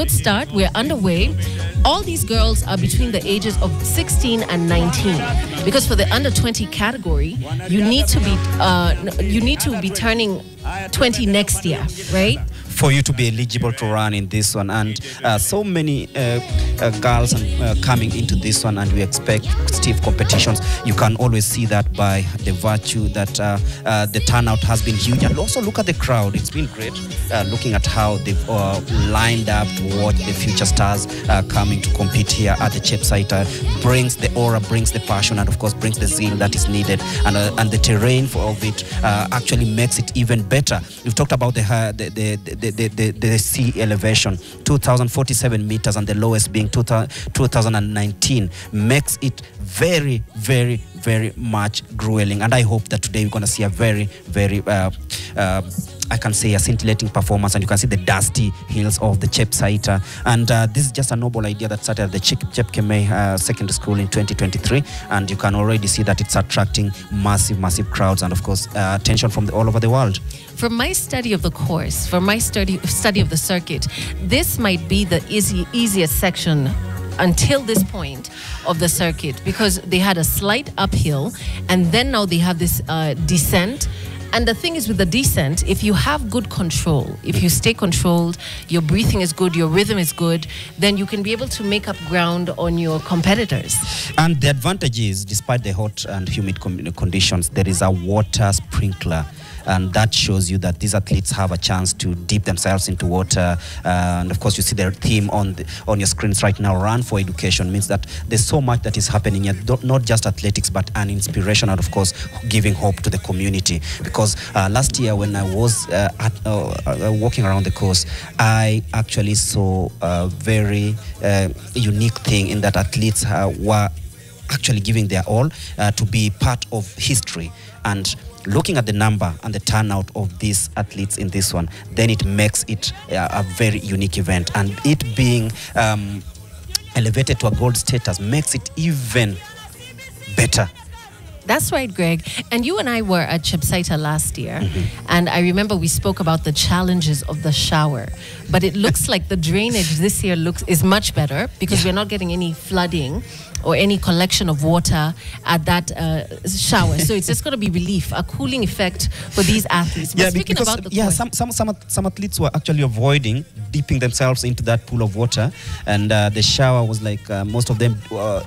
good start. We're underway. All these girls are between the ages of 16 and 19, because for the under 20 category, you need to be turning 20 next year, right? For you to be eligible to run in this one, and so many girls coming into this one, and we expect stiff competitions. You can always see that by the virtue that the turnout has been huge, and also look at the crowd. It's been great looking at how they've lined up to watch the future stars coming to compete here at the Chepsaita. Brings the aura, brings the passion, and of course brings the zeal that is needed, and the terrain of it actually makes it even better. We've talked about the sea elevation, 2,047 meters, and the lowest being 2019, makes it very, very, very much grueling. And I hope that today we're going to see a very, very I can say a scintillating performance, and you can see the dusty hills of the Chepsaita. And this is just a noble idea that started at the Chepkemei Secondary School in 2023, and you can already see that it's attracting massive, massive crowds, and of course attention from all over the world. From my study of the course, from my study of the circuit, this might be the easiest section until this point of the circuit, because they had a slight uphill, and then now they have this descent. And the thing is, with the descent, if you have good control, if you stay controlled, your breathing is good, your rhythm is good, then you can be able to make up ground on your competitors. And the advantage is, despite the hot and humid conditions, there is a water sprinkler. And that shows you that these athletes have a chance to dip themselves into water. And of course, you see their theme on your screens right now. Run for education means that there's so much that is happening here, not just athletics, but an inspiration, and of course, giving hope to the community. Because last year, when I was walking around the course, I actually saw a very unique thing in that athletes were actually giving their all to be part of history. And looking at the number and the turnout of these athletes in this one, then it makes it a very unique event. And it being elevated to a gold status makes it even better. That's right, Greg. And you and I were at Chepsaita last year, and I remember we spoke about the challenges of the shower. But it looks like the drainage this year is much better, because we're not getting any flooding or any collection of water at that shower. So it's just going to be relief, a cooling effect for these athletes. But speaking about the course, some athletes were actually avoiding dipping themselves into that pool of water, and the shower was like most of them.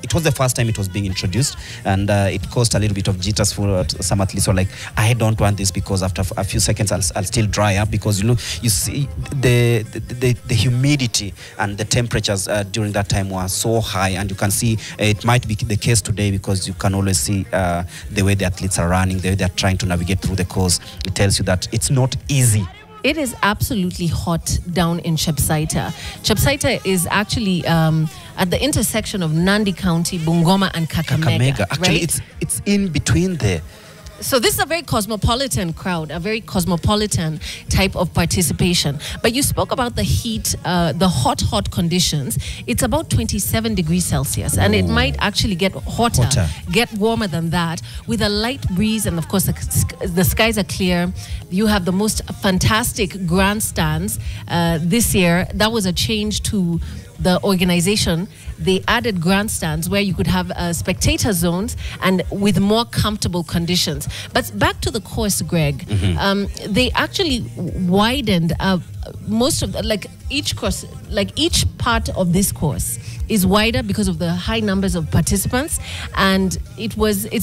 It was the first time it was being introduced, and it caused a little bit of jitters for some athletes. Were like, I don't want this, because after a few seconds I'll still dry up, because you see the humidity and the temperatures during that time were so high, and you can see it might be the case today, because you can always see the way the athletes are running, the way they're trying to navigate through the course. It tells you that it's not easy. It is absolutely hot down in Chepsaita. Chepsaita is actually at the intersection of Nandi County, Bungoma, and Kakamega. Actually, right? it's in between there. So this is a very cosmopolitan crowd, a very cosmopolitan type of participation. But you spoke about the heat, the hot conditions. It's about 27 degrees Celsius, and it might actually get hotter, get warmer than that, with a light breeze, and of course the skies are clear. You have the most fantastic grandstands this year. That was a change to the organization. They added grandstands where you could have spectator zones and with more comfortable conditions. But back to the course, Greg, they actually widened most of each course, each part of this course is wider because of the high numbers of participants, and it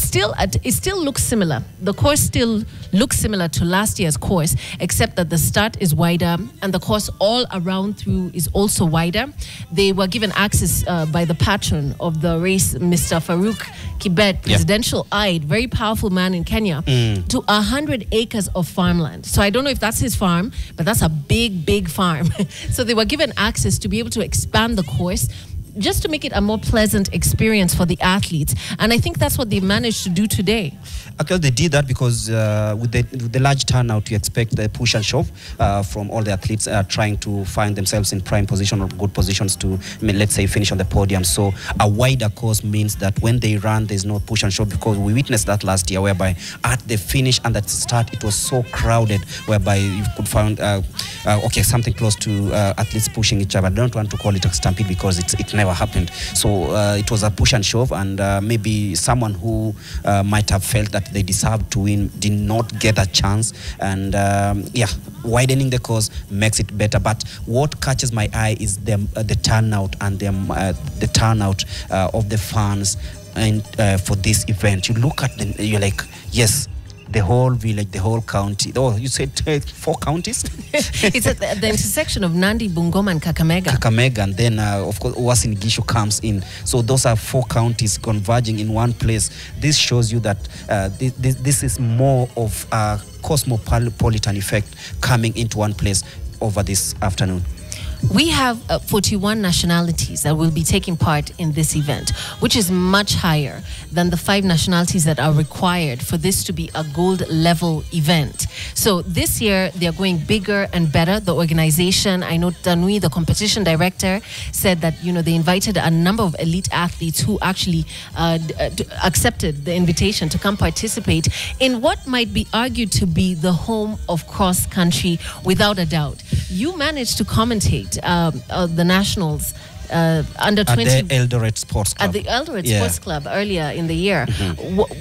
still looks similar. The course still looks similar to last year's course, except that the start is wider and the course all around through is also wider. They were given access by the patron of the race, Mr. Farouk Kibet, presidential eyed, very powerful man in Kenya, to 100 acres of farmland. So I don't know if that's his farm, but that's a big farm. So they were given access to be able to expand the course just to make it a more pleasant experience for the athletes. And I think that's what they managed to do today. Actually, they did that because with the large turnout, you expect the push and shove from all the athletes trying to find themselves in prime position or good positions to, let's say, finish on the podium. So a wider course means that when they run, there's no push and shove, because we witnessed that last year, whereby at the finish and at the start, it was so crowded, whereby you could find, something close to athletes pushing each other. I don't want to call it a stampede because it never happened. So it was a push and shove, and maybe someone who might have felt that they deserved to win did not get a chance, and widening the course makes it better. But what catches my eye is the turnout and the turnout of the fans and for this event. You look at them, you're like, yes, the whole village, the whole county. Oh, you said 4 counties? It's at the intersection of Nandi, Bungoma, and Kakamega. Kakamega, and then, of course, Uasin Gishu comes in. So those are 4 counties converging in one place. This shows you that this is more of a cosmopolitan effect coming into one place over this afternoon. We have 41 nationalities that will be taking part in this event, which is much higher than the 5 nationalities that are required for this to be a gold level event. So this year, they're going bigger and better. The organization, I know Tanui, the competition director, said that, they invited a number of elite athletes who actually accepted the invitation to come participate in what might be argued to be the home of cross country, without a doubt. You managed to commentate the nationals under 20 at the Eldoret Sports Club. At the Eldoret Sports Club earlier in the year.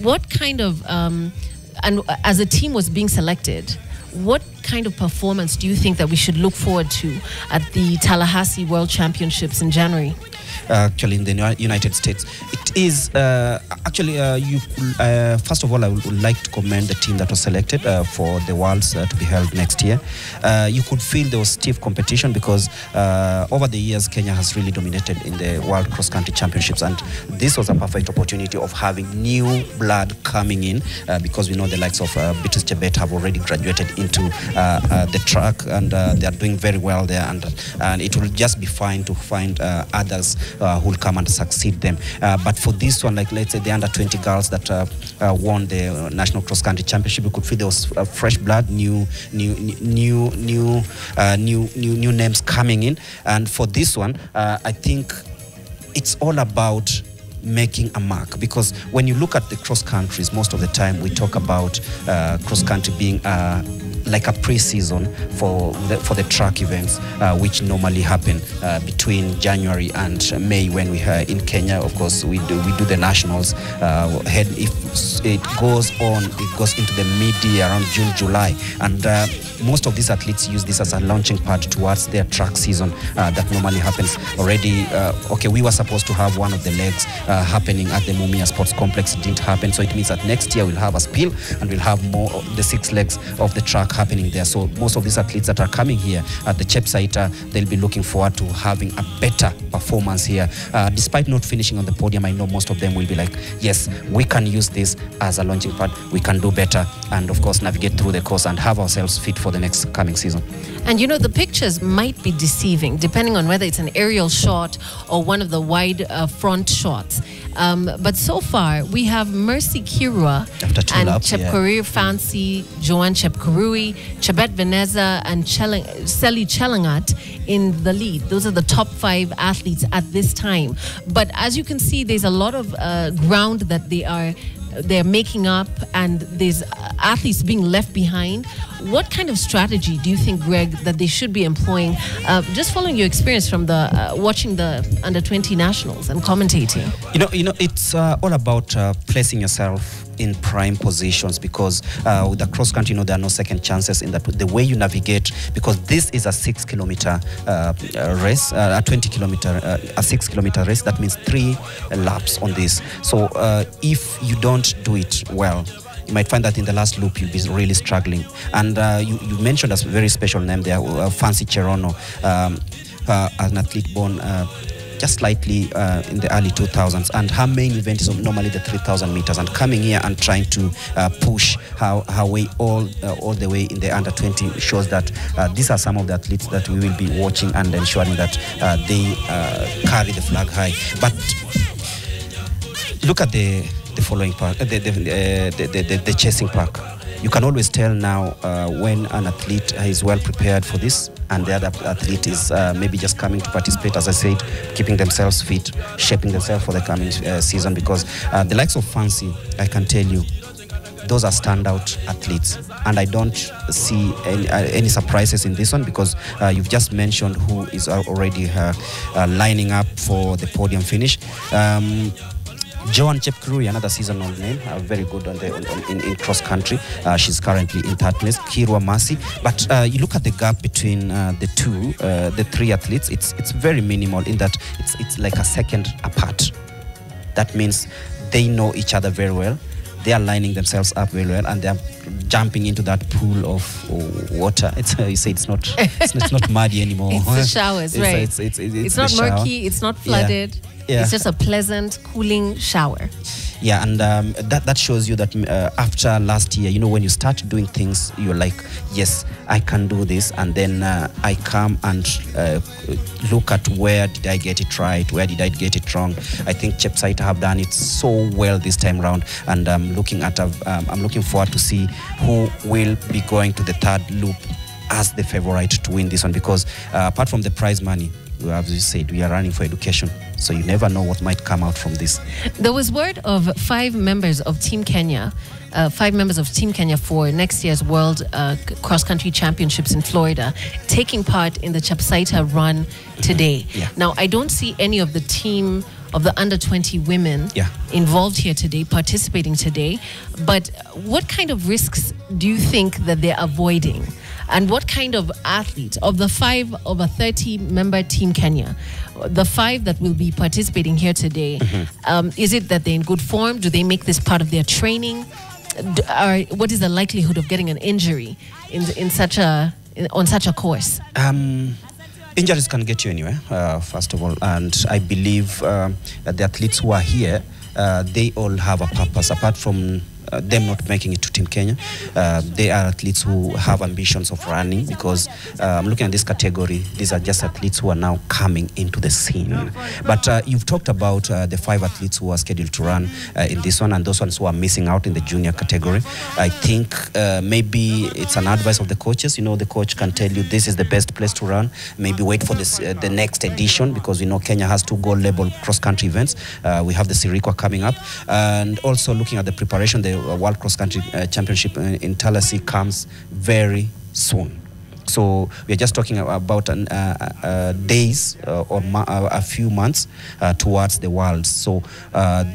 What kind of and as a team was being selected, what kind of performance do you think that we should look forward to at the Tallahassee World Championships in January? Actually, in the United States, it is first of all, I would like to commend the team that was selected for the Worlds to be held next year. You could feel there was stiff competition because over the years, Kenya has really dominated in the World Cross Country Championships, and this was a perfect opportunity of having new blood coming in because we know the likes of Beatrice Chepsaita have already graduated into the track, and they are doing very well there, and it will just be fine to find others who will come and succeed them. But for this one, like let's say the under 20 girls that won the National Cross Country Championship, you could feel there was fresh blood, new names coming in. And for this one, I think it's all about making a mark, because when you look at the cross countries, most of the time we talk about cross country being like a pre-season for the track events, which normally happen between January and May, when we are in Kenya. Of course, we do the nationals. If it goes on, it goes into the mid-year around June, July, and most of these athletes use this as a launching pad towards their track season that normally happens already. We were supposed to have one of the legs happening at the Mumia Sports Complex. It didn't happen, so it means that next year we'll have a spill and we'll have more of the 6 legs of the track happening there. So most of these athletes that are coming here at the Chepsaita, they'll be looking forward to having a better performance here. Despite not finishing on the podium, I know most of them will be like, yes, we can use this as a launching pad, we can do better, and of course navigate through the course and have ourselves fit for the next coming season. And the pictures might be deceiving depending on whether it's an aerial shot or one of the wide front shots. But so far, we have Mercy Kirua and Chepkorir Fancy, Joanne Chepkurui, Chebet Veneza, and Seli Chelangat in the lead. Those are the top 5 athletes at this time. But as you can see, there's a lot of ground that they're making up, and there's athletes being left behind. What kind of strategy do you think, Greg, that they should be employing, just following your experience from the watching the under 20 nationals and commentating? It's all about placing yourself in prime positions, because with the cross country, there are no second chances in that. The way you navigate, because this is a 6-kilometer race, a 20-kilometer, a 6-kilometer race. That means 3 laps on this. So if you don't do it well, you might find that in the last loop you'll be really struggling. And you mentioned a very special name there, Fancy Cherono, an athlete born just slightly in the early 2000s, and her main event is normally the 3,000 meters, and coming here and trying to push her way all the way in the under 20 shows that these are some of the athletes that we will be watching and ensuring that they carry the flag high. But look at the following part, the chasing park. You can always tell now when an athlete is well prepared for this and the other athlete is maybe just coming to participate, as I said, keeping themselves fit, shaping themselves for the coming season, because the likes of Fancy, I can tell you, those are standout athletes, and I don't see any surprises in this one, because you've just mentioned who is already lining up for the podium finish. Joan Chepkurui, another seasonal name, very good in cross country. She's currently in third place. Kirwa Masi. But you look at the gap between the three athletes. It's very minimal in that it's like a second apart. That means they know each other very well. They are lining themselves up very well, and they are jumping into that pool of water. You say it's not muddy anymore. It's the showers, right? It's not murky. It's not flooded. Yeah. It's just a pleasant, cooling shower. Yeah, and that shows you that after last year, when you start doing things, you're like, yes, I can do this. And then I come and look at where did I get it right, where did I get it wrong. I think Chepsaita have done it so well this time around, and I'm looking forward to see who will be going to the third loop as the favorite to win this one, because apart from the prize money, as you said, we are running for education, so you never know what might come out from this. There was word of 5 members of Team Kenya for next year's World Cross Country Championships in Florida, taking part in the Chepsaita run today. Yeah. Now, I don't see any of the team of the under 20 women involved here today, participating today. But what kind of risks do you think that they're avoiding? And what kind of athletes, of the 5 of a 30-member Team Kenya, the 5 that will be participating here today, is it that they're in good form? Do they make this part of their training? What is the likelihood of getting an injury on such a course? Injuries can get you anywhere, first of all, and I believe that the athletes who are here, they all have a purpose apart from them not making it to Team Kenya. They are athletes who have ambitions of running, because I'm looking at this category, these are just athletes who are now coming into the scene. But you've talked about the 5 athletes who are scheduled to run in this one, and those ones who are missing out in the junior category. I think maybe it's an advice of the coaches. The coach can tell you this is the best place to run. Maybe wait for this the next edition, because Kenya has 2 gold level cross-country events. We have the Sirikwa coming up, and also looking at the preparation, the World Cross Country Championship in Tallahassee comes very soon. So we are just talking about days or a few months towards the World. So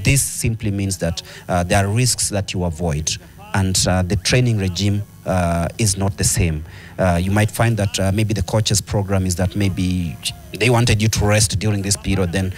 this simply means that there are risks that you avoid, and the training regime is not the same. You might find that maybe the coach's program is that maybe they wanted you to rest during this period, then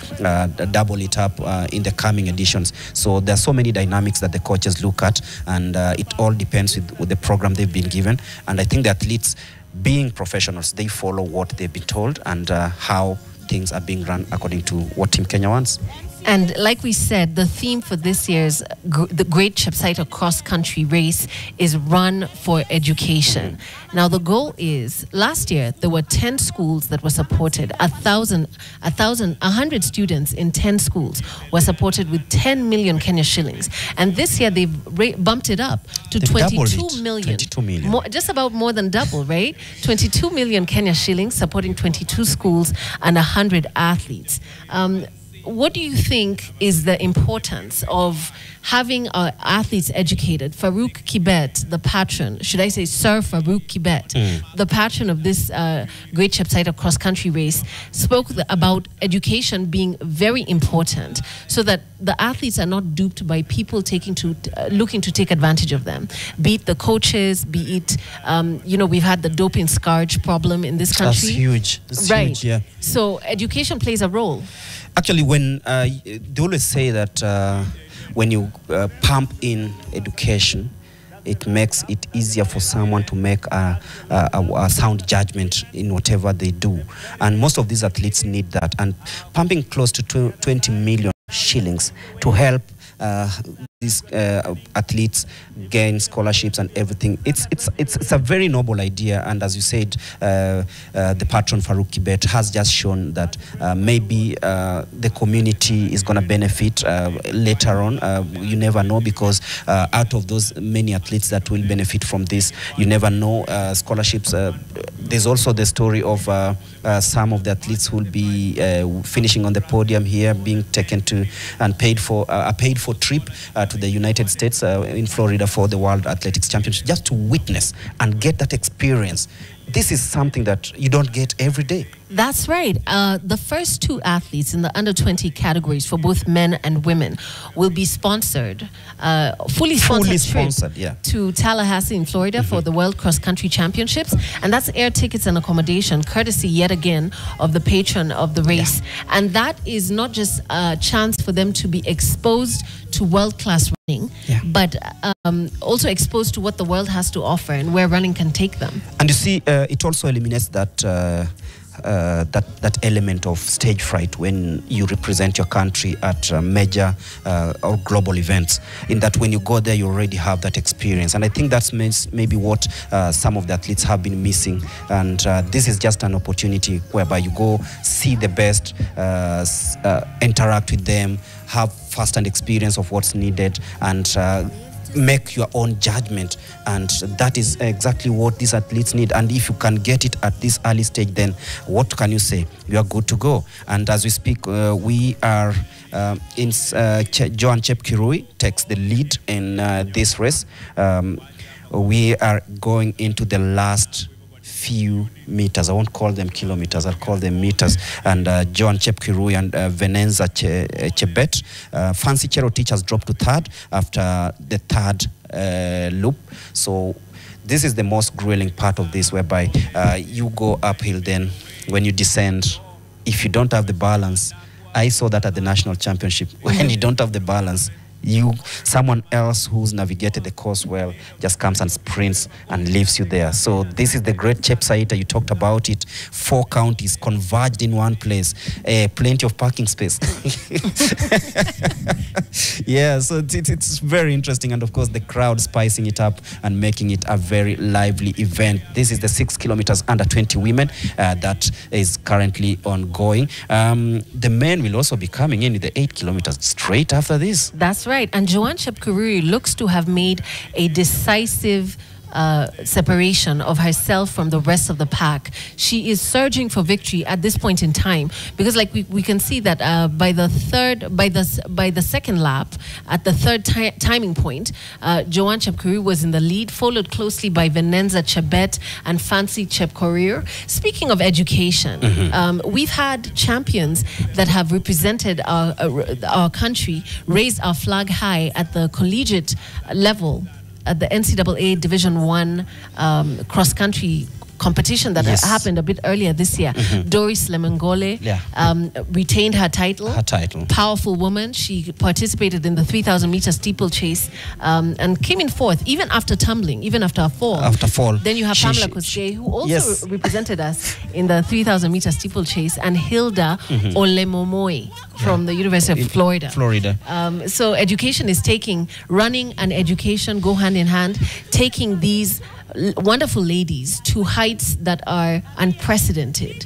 double it up in the coming editions. So there are so many dynamics that the coaches look at, and it all depends with the program they've been given. And I think the athletes, being professionals, they follow what they've been told and how things are being run according to what Team Kenya wants. And like we said, the theme for this year's the Great Chepsaita Cross Country Race is Run for Education. Now, the goal is, last year there were 10 schools that were supported. 100 students in 10 schools were supported with 10 million Kenya shillings. And this year they've bumped it up to 22 million. 22 million. Just about more than double, right? 22 million Kenya shillings, supporting 22 schools and 100 athletes. What do you think is the importance of having our athletes educated? Farouk Kibet, the patron, should I say Sir Farouk Kibet, the patron of this Great Chepsaita Cross Country Race, spoke about education being very important, so that the athletes are not duped by people looking to take advantage of them. Be it the coaches, be it we've had the doping scourge problem in this country. That's huge. That's right. Huge, yeah. So education plays a role. Actually, when they always say that when you pump in education, it makes it easier for someone to make a sound judgment in whatever they do. And most of these athletes need that. And pumping close to 20 million shillings to help these athletes gain scholarships and everything. It's a very noble idea, and as you said, the patron Farouk Kibet has just shown that maybe the community is going to benefit later on. You never know, because out of those many athletes that will benefit from this, you never know. Scholarships. There's also the story of some of the athletes who will be finishing on the podium here, being taken to and paid for a paid-for trip to the United States in Florida for the World Athletics Championship, just to witness and get that experience. This is something that you don't get every day. That's right. The first two athletes in the under 20 categories for both men and women will be sponsored, fully sponsored, yeah, to Tallahassee in Florida for the World Cross Country Championships. And that's air tickets and accommodation, courtesy yet again of the patron of the race. Yeah. And that is not just a chance for them to be exposed to world-class running, but also exposed to what the world has to offer and where running can take them. And you see, it also eliminates that that element of stage fright when you represent your country at major or global events. In that, when you go there, you already have that experience, and I think that's maybe what some of the athletes have been missing. And this is just an opportunity whereby you go see the best, interact with them, have first-hand experience of what's needed, and make your own judgment. And that is exactly what these athletes need. And if you can get it at this early stage, then what can you say? You are good to go. And as we speak, we are Joan Chepkirui takes the lead in this race. We are going into the last few meters. I won't call them kilometers, I'll call them meters. And Joan Chepkirui and Venenza Chebet. Fancy Cherotich has dropped to third after the third loop. So this is the most grueling part of this, whereby you go uphill, then when you descend, if you don't have the balance, I saw that at the national championship, when you don't have the balance, someone else who's navigated the course well just comes and sprints and leaves you there. So this is the great Chepsaita. You talked about it. 4 counties converged in one place. Plenty of parking space. Yeah, so it's very interesting, and of course the crowd spicing it up and making it a very lively event. This is the 6 kilometers under 20 women that is currently ongoing. The men will also be coming in with the 8 kilometers straight after this. That's right. And Joan Chepkirui looks to have made a decisive separation of herself from the rest of the pack. She is surging for victory at this point in time, because like we can see that by the second lap, at the third timing point, Joan Chepkirui was in the lead, followed closely by Venenza Chebet and Fancy Chepkorir. Speaking of education, we've had champions that have represented our country, raised our flag high at the collegiate level, at the NCAA Division I cross-country competition that happened a bit earlier this year. Doris Lemengole retained her title. Powerful woman. She participated in the 3,000 meter steeplechase and came in fourth, even after tumbling, even after a fall. Then you have Pamela Kosgei, who also represented us in the 3,000 meter steeplechase, and Hilda Olemomoe from the University of Florida. So education is running and education go hand in hand, taking these wonderful ladies to heights that are unprecedented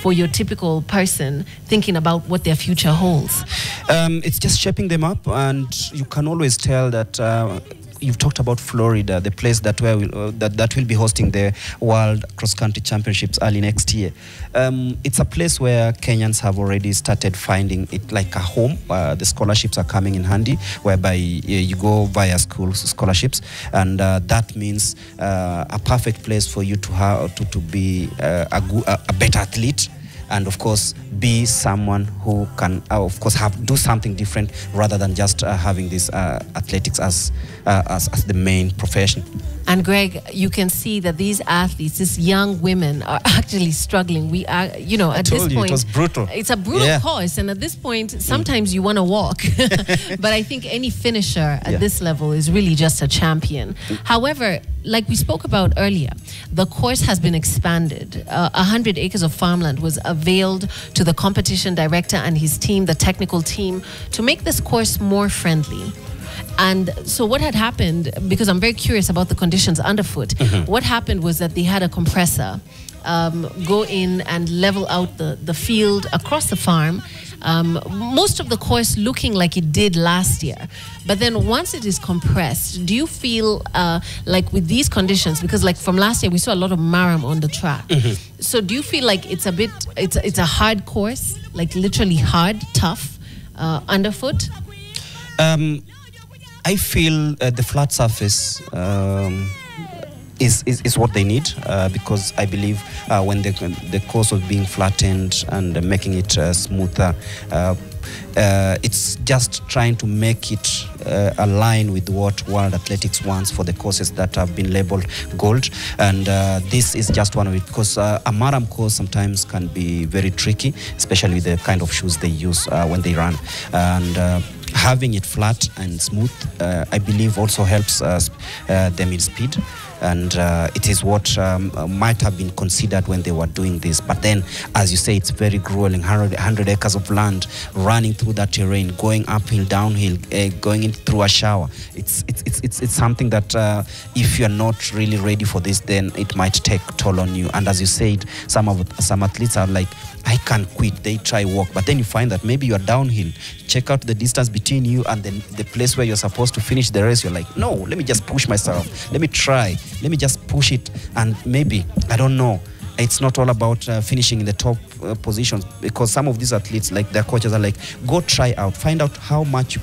for your typical person thinking about what their future holds. It's just shaping them up, and you can always tell that you've talked about Florida, the place that will be hosting the World Cross Country Championships early next year. It's a place where Kenyans have already started finding it like a home. The scholarships are coming in handy, whereby you go via school scholarships, and that means a perfect place for you to be a better athlete, and of course be someone who can of course do something different rather than just having this athletics as the main profession. And Greg, you can see that these athletes, these young women, are actually struggling. We are, you know, at this point, it was brutal. It's a brutal course, and at this point, sometimes you want to walk. But I think any finisher at this level is really just a champion. However, like we spoke about earlier, the course has been expanded. 100 acres of farmland was availed to the competition director and his team, the technical team, to make this course more friendly. And so what had happened, because I'm very curious about the conditions underfoot, what happened was that they had a compressor go in and level out the field across the farm, most of the course looking like it did last year. But then once it is compressed, do you feel like with these conditions, because like from last year we saw a lot of maram on the track, so do you feel like it's a hard course, like literally hard, tough, underfoot? I feel the flat surface is what they need, because I believe when the course of being flattened and making it smoother, it's just trying to make it align with what World Athletics wants for the courses that have been labeled gold. And this is just one of it, because a maram course sometimes can be very tricky, especially with the kind of shoes they use when they run. And having it flat and smooth, I believe also helps them in speed. And it is what might have been considered when they were doing this. But then, as you say, it's very grueling. 100 acres of land, running through that terrain, going uphill, downhill, going in through a shower. It's something that if you're not really ready for this, then it might take toll on you. And as you said, some athletes are like, I can't quit. They try walk, but then you find that maybe you're downhill. Check out the distance between you and the place where you're supposed to finish the race. You're like, no, let me just push myself. Let me try. Let me just push it. And maybe, I don't know, it's not all about finishing in the top positions, because some of these athletes, like their coaches are like, go try out, find out how much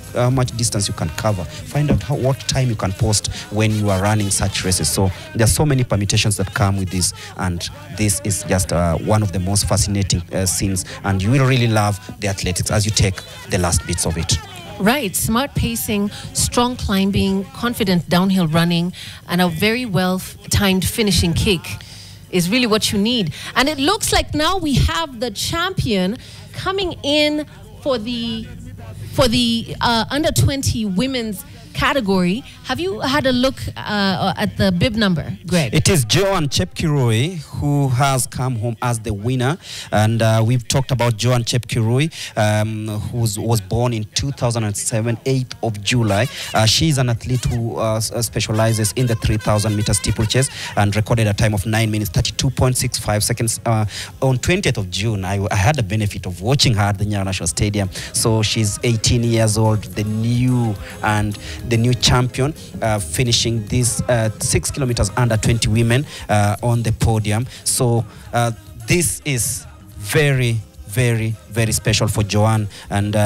distance you can cover, find out what time you can post when you are running such races. So there are so many permutations that come with this, and this is just one of the most fascinating scenes, and you will really love the athletics as you take the last bits of it. Right, smart pacing, strong climbing, confident downhill running, and a very well-timed finishing kick is really what you need. And it looks like now we have the champion coming in for the under 20 women's category. Have you had a look at the bib number, Greg? It is Joanne Chepkirui who has come home as the winner, and we've talked about Joanne Chepkirui, who was born in 2007, 8th of July. She's an athlete who specializes in the 3,000 meter steeplechase and recorded a time of 9 minutes 32.65 seconds on 20th of June. I had the benefit of watching her at the Nyara National Stadium. So she's 18 years old, the new champion, finishing these 6 kilometers under 20 women on the podium. So this is very, very, very special for Joanne, and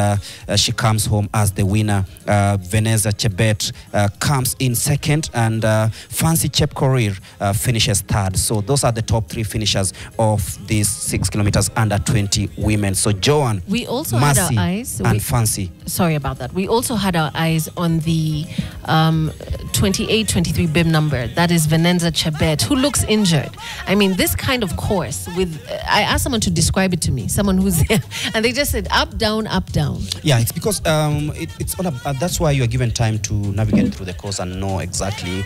she comes home as the winner. Vanessa Chebet comes in second, and Fancy Chepkorir finishes third. So those are the top three finishers of these 6 kilometers under 20 women. So Joanne, we also Mercy, had our eyes, and Fancy. Sorry about that. We also had our eyes on the 28-23 bib number. That is Vanessa Chebet, who looks injured. I mean, this kind of course with, I asked someone to describe it to me, someone who's there, and they just said up, down, up, down. Yeah, it's because it's all about, that's why you are given time to navigate through the course and know exactly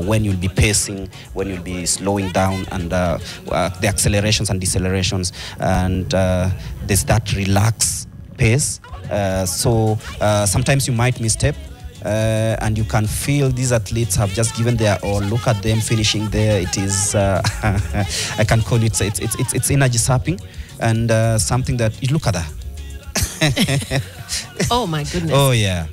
when you'll be pacing, when you'll be slowing down, and the accelerations and decelerations, and there's that relaxed pace. So sometimes you might misstep, and you can feel these athletes have just given their all. Look at them finishing there. It is I can call it, it's energy sapping, and something that you look at that. Oh my goodness. Oh yeah,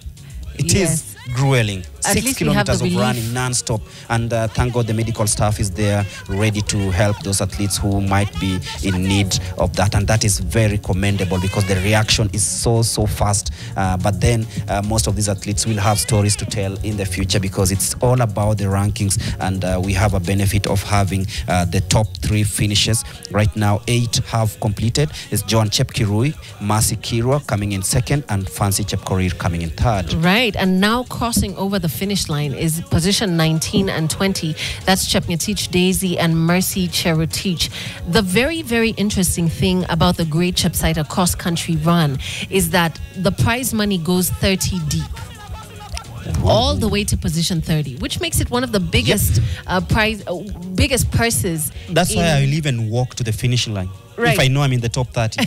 it is grueling. At 6 kilometers of running non-stop, and thank God the medical staff is there ready to help those athletes who might be in need of that, and that is very commendable because the reaction is so fast. But then most of these athletes will have stories to tell in the future, because it's all about the rankings, and we have a benefit of having the top 3 finishes. Right now 8 have completed. It's Joanne Chepkirui, Mercy Kirwa coming in second, and Fancy Chepkorir coming in third. Right, and now crossing over the finish line is position 19 and 20. That's Chepngetich Daisy and Mercy Cherotich. The very, very interesting thing about the Great Chepsaita cross-country run is that the prize money goes 30 deep. All the way to position 30, which makes it one of the biggest biggest purses. That's why I will even walk to the finishing line. Right. If I know I'm in the top 30,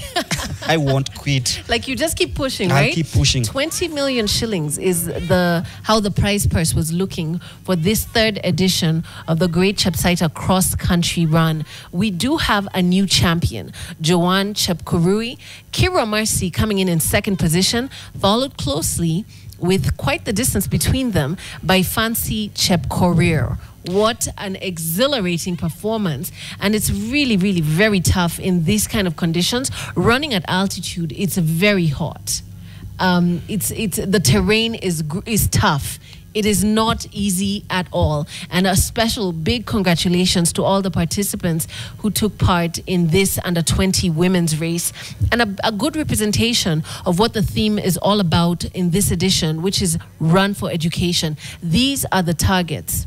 I won't quit. Like, you just keep pushing, I'll right? keep pushing. 20 million shillings is how the prize purse was looking for this third edition of the Great Chepsaita Cross Country Run. We do have a new champion, Joanne Chepkurui. Kira Mercy coming in second position, followed closely with quite the distance between them by Fancy Chepkorir. What an exhilarating performance. And it's really, really very tough in these kind of conditions. Running at altitude, it's very hot. The terrain is tough. It is not easy at all. And a special big congratulations to all the participants who took part in this under-20 women's race, and a good representation of what the theme is all about in this edition, which is Run for Education. These are the targets.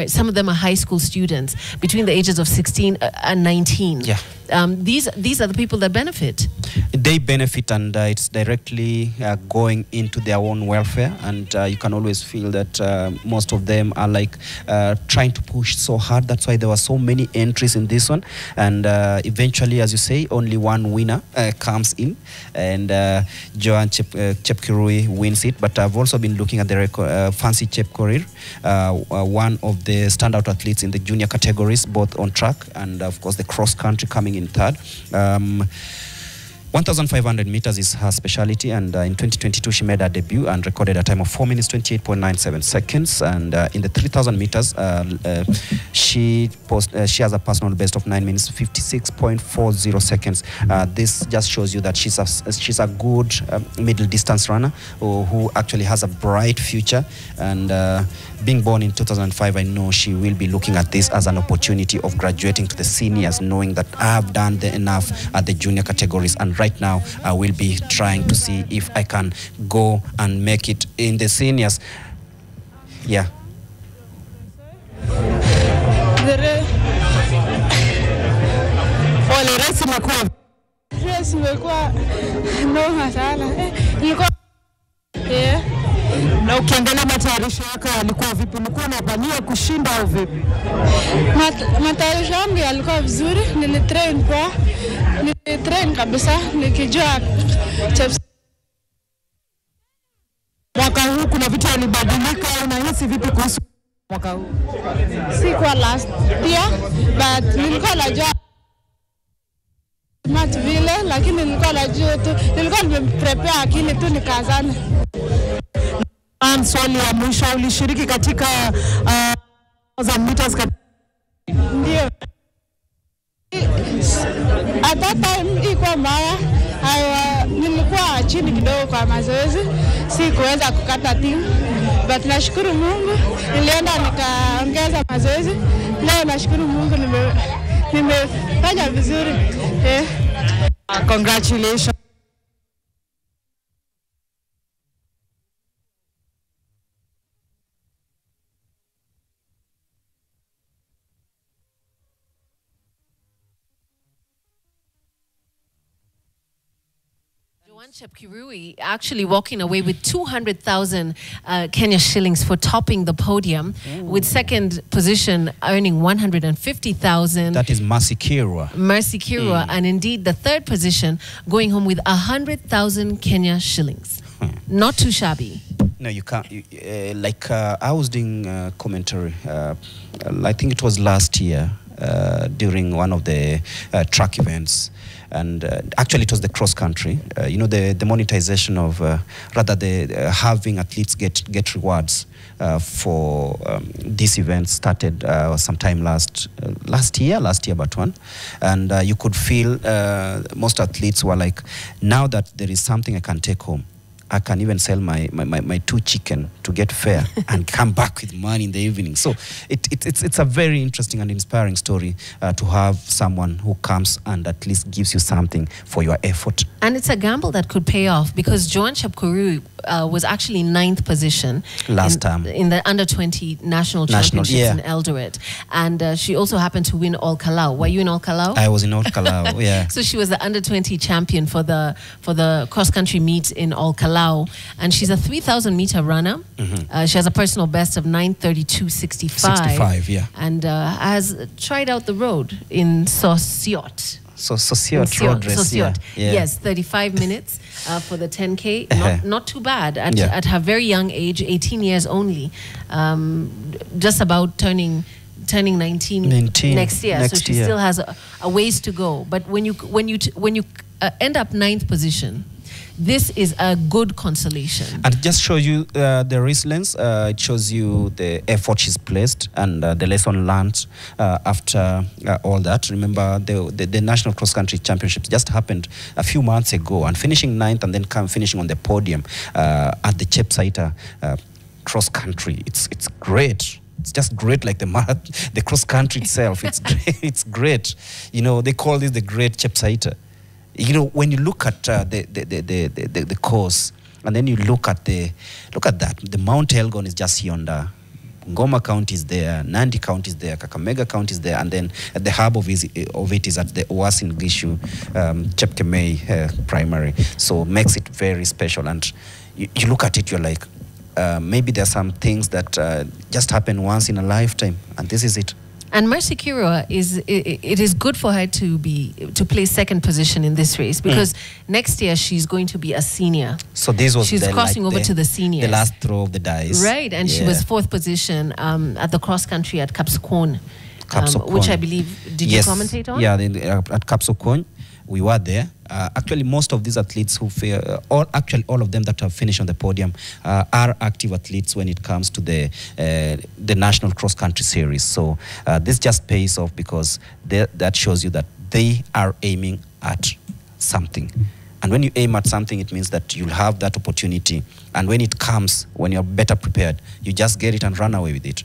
Some of them are high school students between the ages of 16 and 19. Yeah. These are the people that benefit. They benefit, and it's directly going into their own welfare. And you can always feel that most of them are like trying to push so hard. That's why there were so many entries in this one. And eventually, as you say, only one winner comes in, and Joanne Chepkurui wins it. But I've also been looking at the record, Fancy Chepkorir, one of the standout athletes in the junior categories, both on track and of course the cross country, coming in third. 1,500 meters is her specialty, and in 2022 she made her debut and recorded a time of 4 minutes 28.97 seconds. And in the 3,000 meters, she has a personal best of 9 minutes 56.40 seconds. This just shows you that she's a good middle distance runner who actually has a bright future. And being born in 2005, I know she will be looking at this as an opportunity of graduating to the seniors, knowing that I've done enough at the junior categories, and right now I will be trying to see if I can go and make it in the seniors. Yeah. Na ukiangalia matayarisho yako yalikuwa vipi? Ulikuwa unapania kushinda au vipi? Matayarisho yangu yalikuwa vizuri, nilitrain kabisa nikijua Chepsaita. Mwaka huu kuna vitu vilibadilika, unahisi vipi kuhusu mwaka huu? Si kwa last year, but nilikuwa najua match vile, lakini nilikuwa najua tu, nilikuwa nimeprepare akili tu nikazana. Swali la mwisho, ulishiriki katika 1,000 meters? Ndio. At that time ilikuwa mbaya. Nilikuwa chini kidogo kwa mazoezi, si kuweza kukata timu, but nashukuru Mungu nilienda nikaongeza mazoezi. Leo nashukuru Mungu nimefanya vizuri. Congratulations. Joanne Chepkurui actually walking away with 200,000 Kenya shillings for topping the podium. Ooh. With second position earning 150,000. That is Mercy Kirwa. Mercy Kirwa, and indeed the third position going home with 100,000 Kenya shillings. Not too shabby. No, you can't. I was doing commentary. I think it was last year during one of the track events. And actually it was the cross country, the monetization of having athletes get rewards for this event started sometime last year but one. And you could feel most athletes were like, now that there is something I can take home, I can even sell my 2 chicken to get fare and come back with money in the evening. So it's a very interesting and inspiring story to have someone who comes and at least gives you something for your effort. And it's a gamble that could pay off, because Joanne Chepkurui was actually ninth position last time in the under-20 national championships in Eldoret. And she also happened to win All Kalau. Were you in All Kalau? I was in All Kalau, yeah. So she was the under-20 champion for the cross-country meet in All Kalau. And she's a 3,000-meter runner. She has a personal best of 9:32.65. 65, yeah. And has tried out the road in Sosiot. Sosiot road race, yeah. Yes, 35 minutes for the 10K. Not too bad at her very young age, 18 years only. Just about turning 19 next year. So she still has a ways to go. But when you end up ninth position, this is a good consolation. And it just shows you the resilience. It shows you the effort she's placed and the lesson learned after all that. Remember, the National Cross Country Championships just happened a few months ago, and finishing ninth and then finishing on the podium at the Chepsaita cross country. It's great. It's just great, like the cross country itself. It's great. It's great. You know, they call this the Great Chepsaita. You know, when you look at the course, and then you look at that, the Mount Elgon is just yonder. Ngoma County is there, Nandi County is there, Kakamega County is there, and then at the hub of it is at the Oasin Gishu Chepkemei primary. So makes it very special. And you look at it, you're like, maybe there's some things that just happen once in a lifetime, and this is it. And Mercy Kirua it is good for her to place second position in this race, because next year she's going to be a senior. So she's crossing over to the seniors. The last throw of the dice. Right, and she was fourth position at the cross country at Kapsukon, which I believe, did you commentate on? Yeah, at Kapsukon. We were there. Actually, most of these athletes who all of them that have finished on the podium are active athletes when it comes to the National Cross Country Series. So this just pays off, because that shows you that they are aiming at something. And when you aim at something, it means that you'll have that opportunity. And when it comes, when you're better prepared, you just get it and run away with it.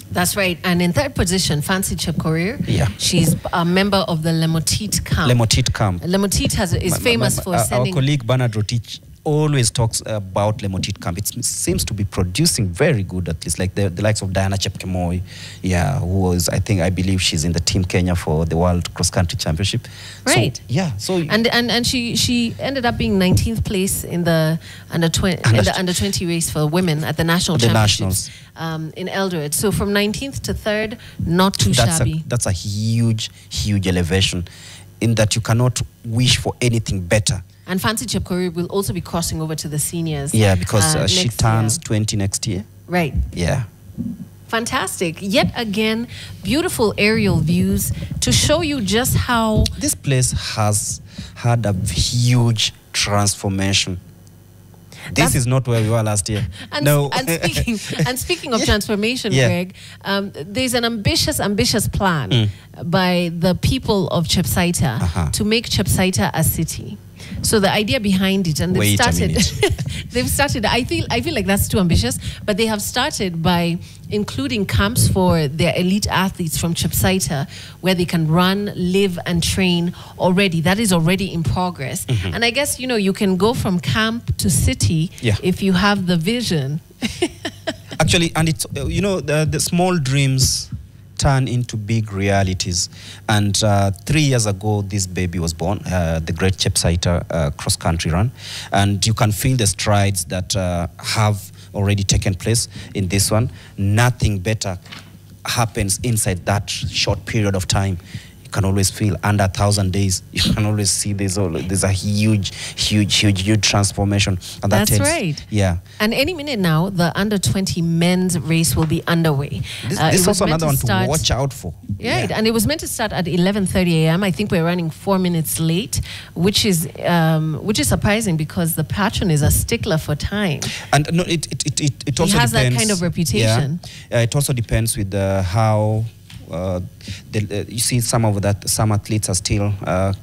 That's right. And in third position, Fancy Chepkorir. Yeah. She's a member of the Lemotit camp. Lemotit camp. Lemotit is famous for sending... Our colleague Bernard Rotich always talks about Lemotit camp. It seems to be producing very good athletes, like the likes of Diana Chepkemoi, I believe she's in the Team Kenya for the World Cross Country Championship. Right. So, yeah. So and she ended up being 19th place in the under 20 race for women at the national championships in Eldoret. So from 19th to 3rd, not too shabby. That's a huge elevation, in that you cannot wish for anything better. And Fancy Chepkorir will also be crossing over to the seniors. Yeah, because she turns 20 next year. Right. Yeah. Fantastic. Yet again, beautiful aerial views to show you just how... This place has had a huge transformation. This is not where we were last year. And, no. and speaking of transformation, Greg, there's an ambitious plan by the people of Chepsaita to make Chepsaita a city. So the idea behind it, and they've started. I feel like that's too ambitious, but they have started by including camps for their elite athletes from Chepsaita, where they can run, live, and train already. That is already in progress. And I guess, you can go from camp to city if you have the vision. Actually, and it's, the small dreams turn into big realities. And 3 years ago, this baby was born, the Great Chepsaita cross-country run. And you can feel the strides that have already taken place in this one. Nothing better happens inside that short period of time. You can always feel under 1,000 days. You can always see there's a huge transformation. And that's right. Yeah. And any minute now, the under-20 men's race will be underway. This is also another one to watch out for. Right, and it was meant to start at 11:30 a.m. I think we're running 4 minutes late, which is surprising, because the patron is a stickler for time. And no, it also depends. He has that kind of reputation. Yeah. It also depends with how. You see some athletes are still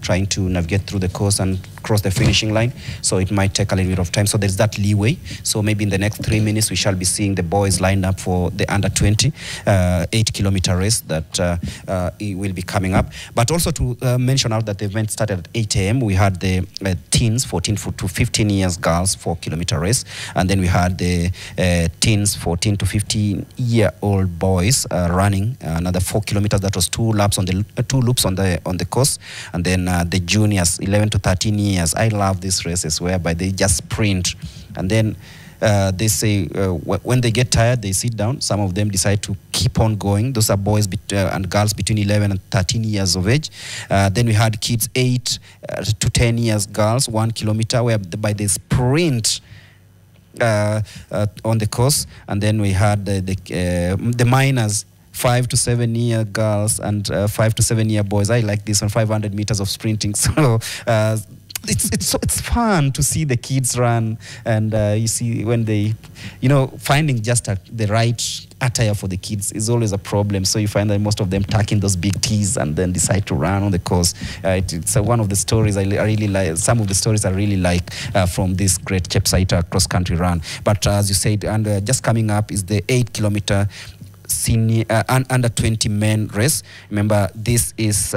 trying to navigate through the course, and cross the finishing line, so it might take a little bit of time. So there's that leeway. So maybe in the next 3 minutes we shall be seeing the boys lined up for the under 20 8-kilometer race that it will be coming up. But also to mention out that the event started at 8 a.m. We had the teens 14 to 15 years girls 4-kilometer race, and then we had the teens 14 to 15-year-old boys running another 4 kilometers. That was 2 loops on the course, and then the juniors 11 to 13 years. I love these races whereby they just sprint, and then they say when they get tired, they sit down. Some of them decide to keep on going. Those are boys and girls between 11 and 13 years of age. Then we had kids 8 to 10 years girls 1 kilometer, whereby they sprint on the course. And then we had the minors, 5 to 7 year girls and 5 to 7 year boys. I like this one, 500 meters of sprinting. So it's fun to see the kids run, and you see when they, finding just the right attire for the kids is always a problem. So you find that most of them tuck in those big tees and then decide to run on the course. It's one of the stories I really like. Some of the stories I really like from this great Chepsaita cross-country run. But as you said, and just coming up is the 8-kilometer senior under 20 men race. Remember, this is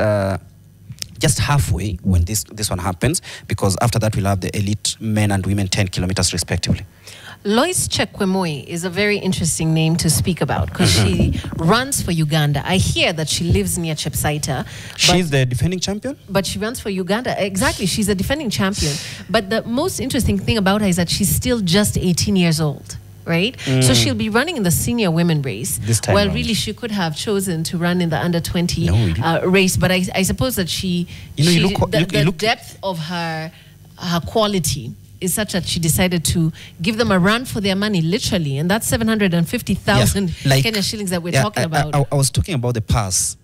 just halfway when this one happens, because after that we'll have the elite men and women 10 kilometers respectively. Lois Chekwemoi is a very interesting name to speak about because she runs for Uganda. I hear that she lives near Chepsaita. She's the defending champion? But she runs for Uganda. Exactly, she's a defending champion. But the most interesting thing about her is that she's still just 18 years old. Right? So she'll be running in the senior women race. This time well, around. Really, she could have chosen to run in the under 20 race, but I suppose that the depth of her quality is such that she decided to give them a run for their money, literally, and that's 750,000 Kenya shillings that we're talking about. I was talking about the pass.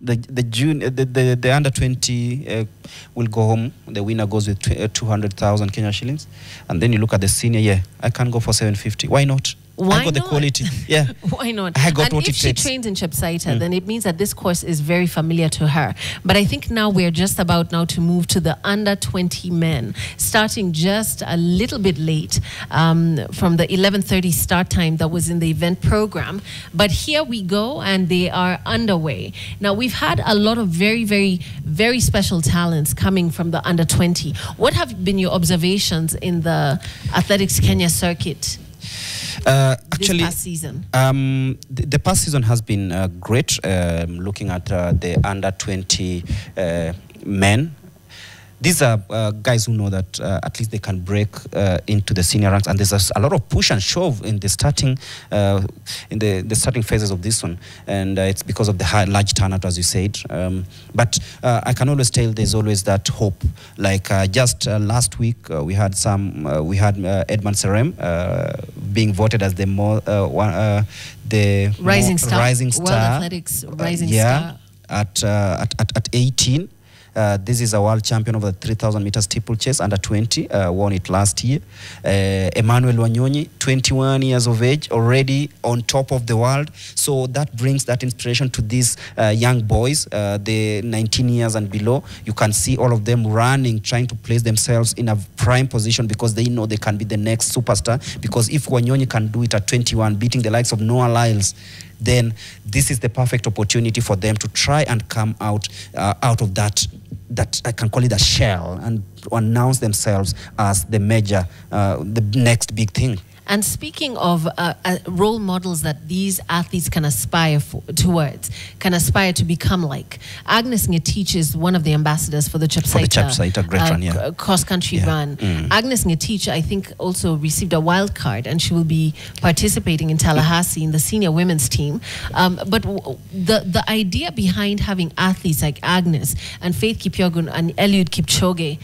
The under 20 will go home. The winner goes with 200,000 Kenya shillings, and then you look at the senior. Yeah, I can go for 750. Why not? Why I got not? the quality. Yeah. Why not? I got and what if it she takes. trains in Chepsaita, then it means that this course is very familiar to her. But I think now we're just about now to move to the under 20 men, starting just a little bit late from the 11:30 start time that was in the event program. But here we go, and they are underway. Now, we've had a lot of very, very, very special talents coming from the under 20. What have been your observations in the Athletics Kenya circuit? Actually, this past season? The past season has been great. Looking at the under 20 men, these are guys who know that at least they can break into the senior ranks, and there's a lot of push and shove in the starting phases of this one, and it's because of the large turnout, as you said. But I can always tell there's always that hope. Like just last week, we had Edmund Serem being voted as the rising star, World Athletics rising star at 18. This is a world champion of the 3,000 meters steeplechase under 20, won it last year. Emmanuel Wanyonyi, 21 years of age, already on top of the world. So that brings that inspiration to these young boys, the 19 years and below. You can see all of them running, trying to place themselves in a prime position because they know they can be the next superstar. Because if Wanyonyi can do it at 21, beating the likes of Noah Lyles, then this is the perfect opportunity for them to try and come out of that I can call it a shell, and announce themselves as the major, the next big thing. And speaking of role models that these athletes can aspire can aspire to become like, Agnes Ngetich is one of the ambassadors for the Chepsaita great run, cross-country run. Agnes Ngetich, I think, also received a wild card, and she will be participating in Tallahassee in the senior women's team. But the idea behind having athletes like Agnes and Faith Kipyegon and Eliud Kipchoge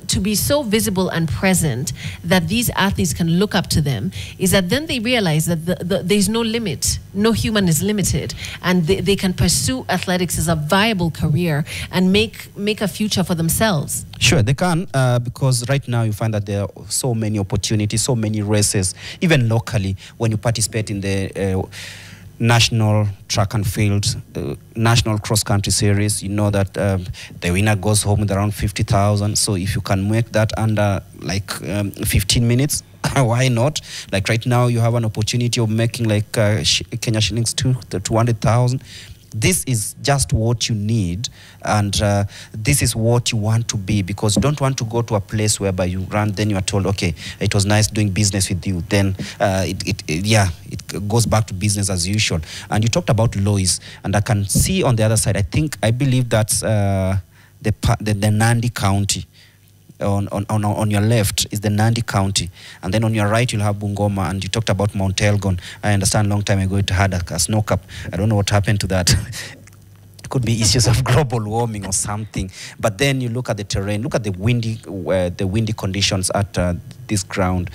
to be so visible and present that these athletes can look up to them is that then they realize that there's no limit. No human is limited, and they can pursue athletics as a viable career and make a future for themselves. Sure, they can, because right now you find that there are so many opportunities, so many races, even locally, when you participate in the national track and field, national cross-country series, you know that the winner goes home with around 50,000. So if you can make that under like 15 minutes, why not? Like right now, you have an opportunity of making like Kenya shillings 200,000. This is just what you need, and this is what you want to be, because you don't want to go to a place whereby you run, then you are told, okay, it was nice doing business with you. Then it goes back to business as usual. And you talked about Lois, and I can see on the other side, I believe that's the Nandi County. On your left is the Nandi County, and then on your right you'll have Bungoma, and you talked about Mount Elgon. I understand long time ago it had a snow cap. I don't know what happened to that. It could be issues of global warming or something. But then you look at the terrain, look at the windy conditions at this ground.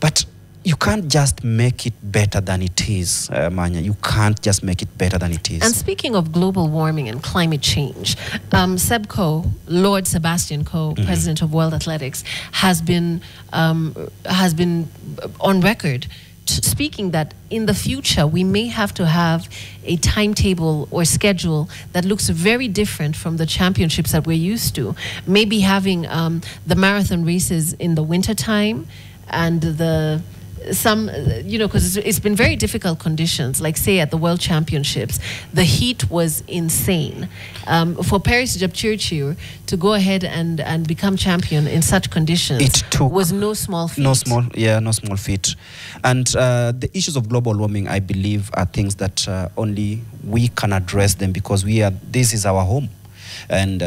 But you can't just make it better than it is, Manya. You can't just make it better than it is. And speaking of global warming and climate change, Seb Coe, Lord Sebastian Coe, President of World Athletics, has been on record speaking that in the future we may have to have a timetable or schedule that looks very different from the championships that we're used to. Maybe having the marathon races in the winter time, and because it's been very difficult conditions, like say at the World Championships, the heat was insane. For Paris Jepchirchir to go ahead and become champion in such conditions was no small feat. No small feat. And the issues of global warming, I believe, are things that only we can address them, because this is our home. And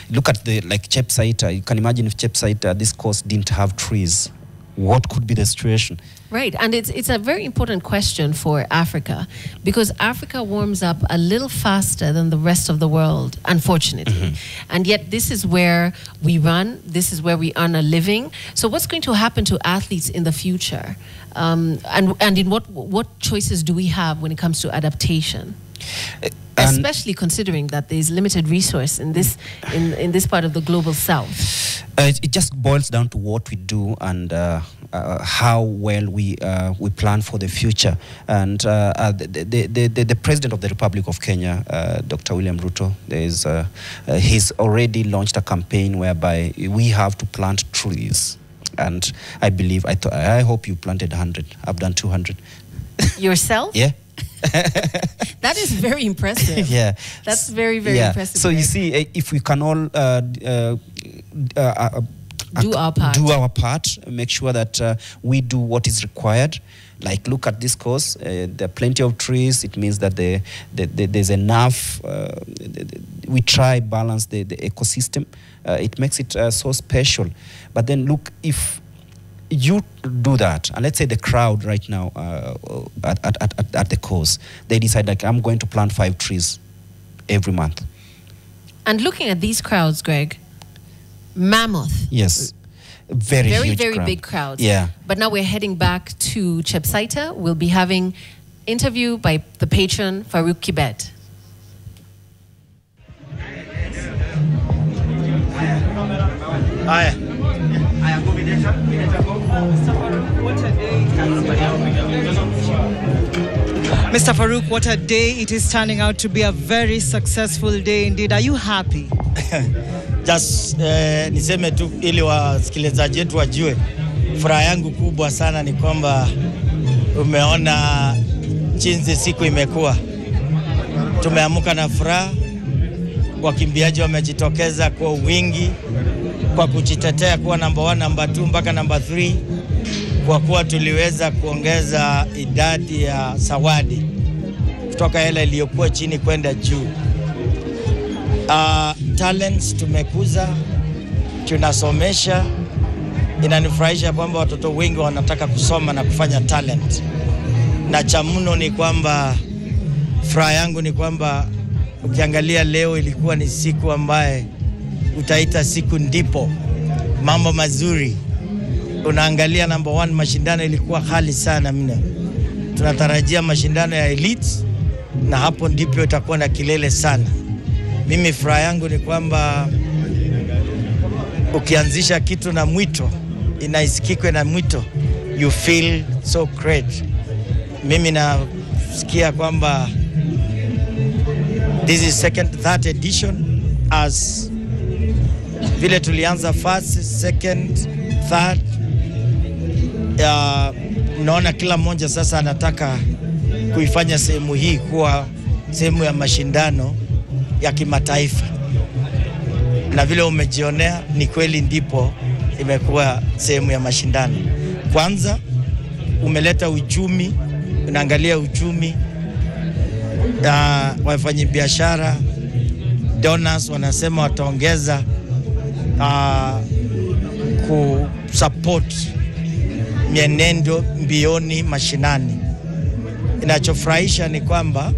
look at like Chepsaita. You can imagine if Chepsaita, this course, didn't have trees, what could be the situation? Right, and it's a very important question for Africa, because Africa warms up a little faster than the rest of the world, unfortunately. And yet this is where we run, this is where we earn a living. So what's going to happen to athletes in the future? And in what choices do we have when it comes to adaptation? Especially considering that there's limited resource in this part of the global south. It just boils down to what we do and how well we plan for the future. And the President of the Republic of Kenya, Dr. William Ruto, he's already launched a campaign whereby we have to plant trees. And I believe, I hope you planted 100. I've done 200. Yourself? Yeah. That is very impressive. Yeah, that's very impressive. So you see, if we can all do our part, make sure that we do what is required. Like, look at this course. There are plenty of trees. It means that there's enough. We try balance the ecosystem. It makes it so special. But then look, if you do that, and let's say the crowd right now at the course, they decide, like, I'm going to plant 5 trees every month. And looking at these crowds, Greg, mammoth. Yes. Very huge very crowd. Big crowds. Yeah. But now we're heading back to Chepsaita. We'll be having interview by the patron Farouk Kibet. Hi. Mr. Farouk, what a day it is turning out to be, a very successful day indeed. Are you happy? Just niseme tu ili wasikilizaji wetu wajue, furaha yangu kubwa sana ni kwamba umeona jinsi siku imekuwa. Tumeamuka na furaha, wakimbiaji wamejitokeza kwa wingi, kwa kujitetea kuwa number 1, number 2 mpaka number 3, kwa kuwa tuliweza kuongeza idadi ya zawadi kutoka ile iliyokuwa chini kwenda juu. Talents tumekuza, tunasomesha. Inanifurahisha kwamba watoto wengi wanataka kusoma na kufanya talent. Na cha mno ni kwamba, furaha yangu ni kwamba ukiangalia leo ilikuwa ni siku ambaye utaita siku ndipo mambo mazuri. Unaangalia number 1, mashindano ilikuwa hali sana mno. Tunatarajia mashindano ya elite, na hapo ndipo itakuwa na kilele sana. Mimi furaha yangu ni kwamba ukianzisha kitu na mwito, inaisikikwe na mwito, you feel so great. Mimi kusikia kwamba this is third edition, as vile tulianza first, second, third. Naona kila mmoja sasa anataka kuifanya sehemu hii kuwa sehemu ya mashindano ya kimataifa, na vile umejionea ni kweli ndipo imekuwa sehemu ya mashindano. Kwanza umeleta uchumi, unaangalia uchumi, wafanyabiashara, donors wanasema wataongeza kusupport mienendo mbioni mashinani. Inachofurahisha ni kwamba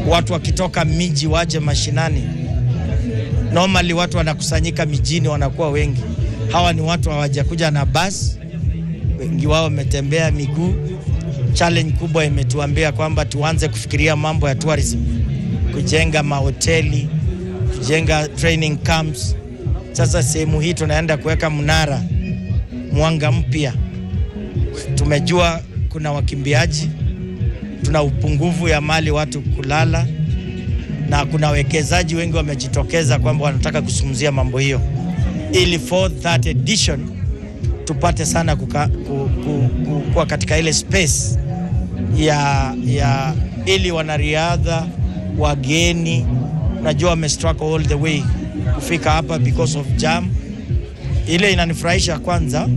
watu wakitoka miji waje mashinani. Normally watu wanakusanyika mijini, wanakuwa wengi. Hawa ni watu hawajakuja na bus, wengi wao wametembea miguu. Challenge kubwa imetuambia kwamba tuanze kufikiria mambo ya tourism, kujenga mahoteli, kujenga training camps. Sasa sehemu hii tunaenda kuweka mnara, mwanga mpya. Tumejua kuna wakimbiaji, tuna upungufu ya mali watu kulala, na kuna wekezaji wengi wamejitokeza kwamba wanataka kusumzia mambo hiyo, ili for that edition tupate sana kuwa katika ile space ya ili wanariadha wageni, najua wamestruggle all the way kufika hapa because of jam. Ile inanifurahisha kwanza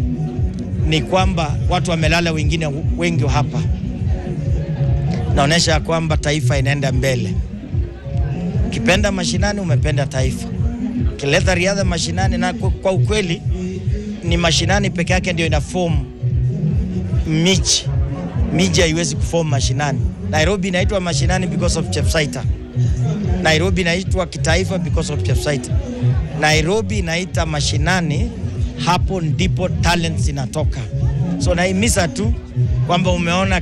ni kwamba watu wamelala wengine wengi hapa. Naonesha kwamba taifa inaenda mbele. Ukipenda mashinani umependa taifa. Ukileta riadha mashinani, na kwa ukweli ni mashinani peke yake ndio ina form miji. Miji haiwezi kuform mashinani. Nairobi inaitwa mashinani because of Chepsaita. Nairobi inaitwa kitaifa because of Chepsaita. Nairobi inaita mashinani, hapo ndipo talents inatoka. So naimisa tu kwamba umeona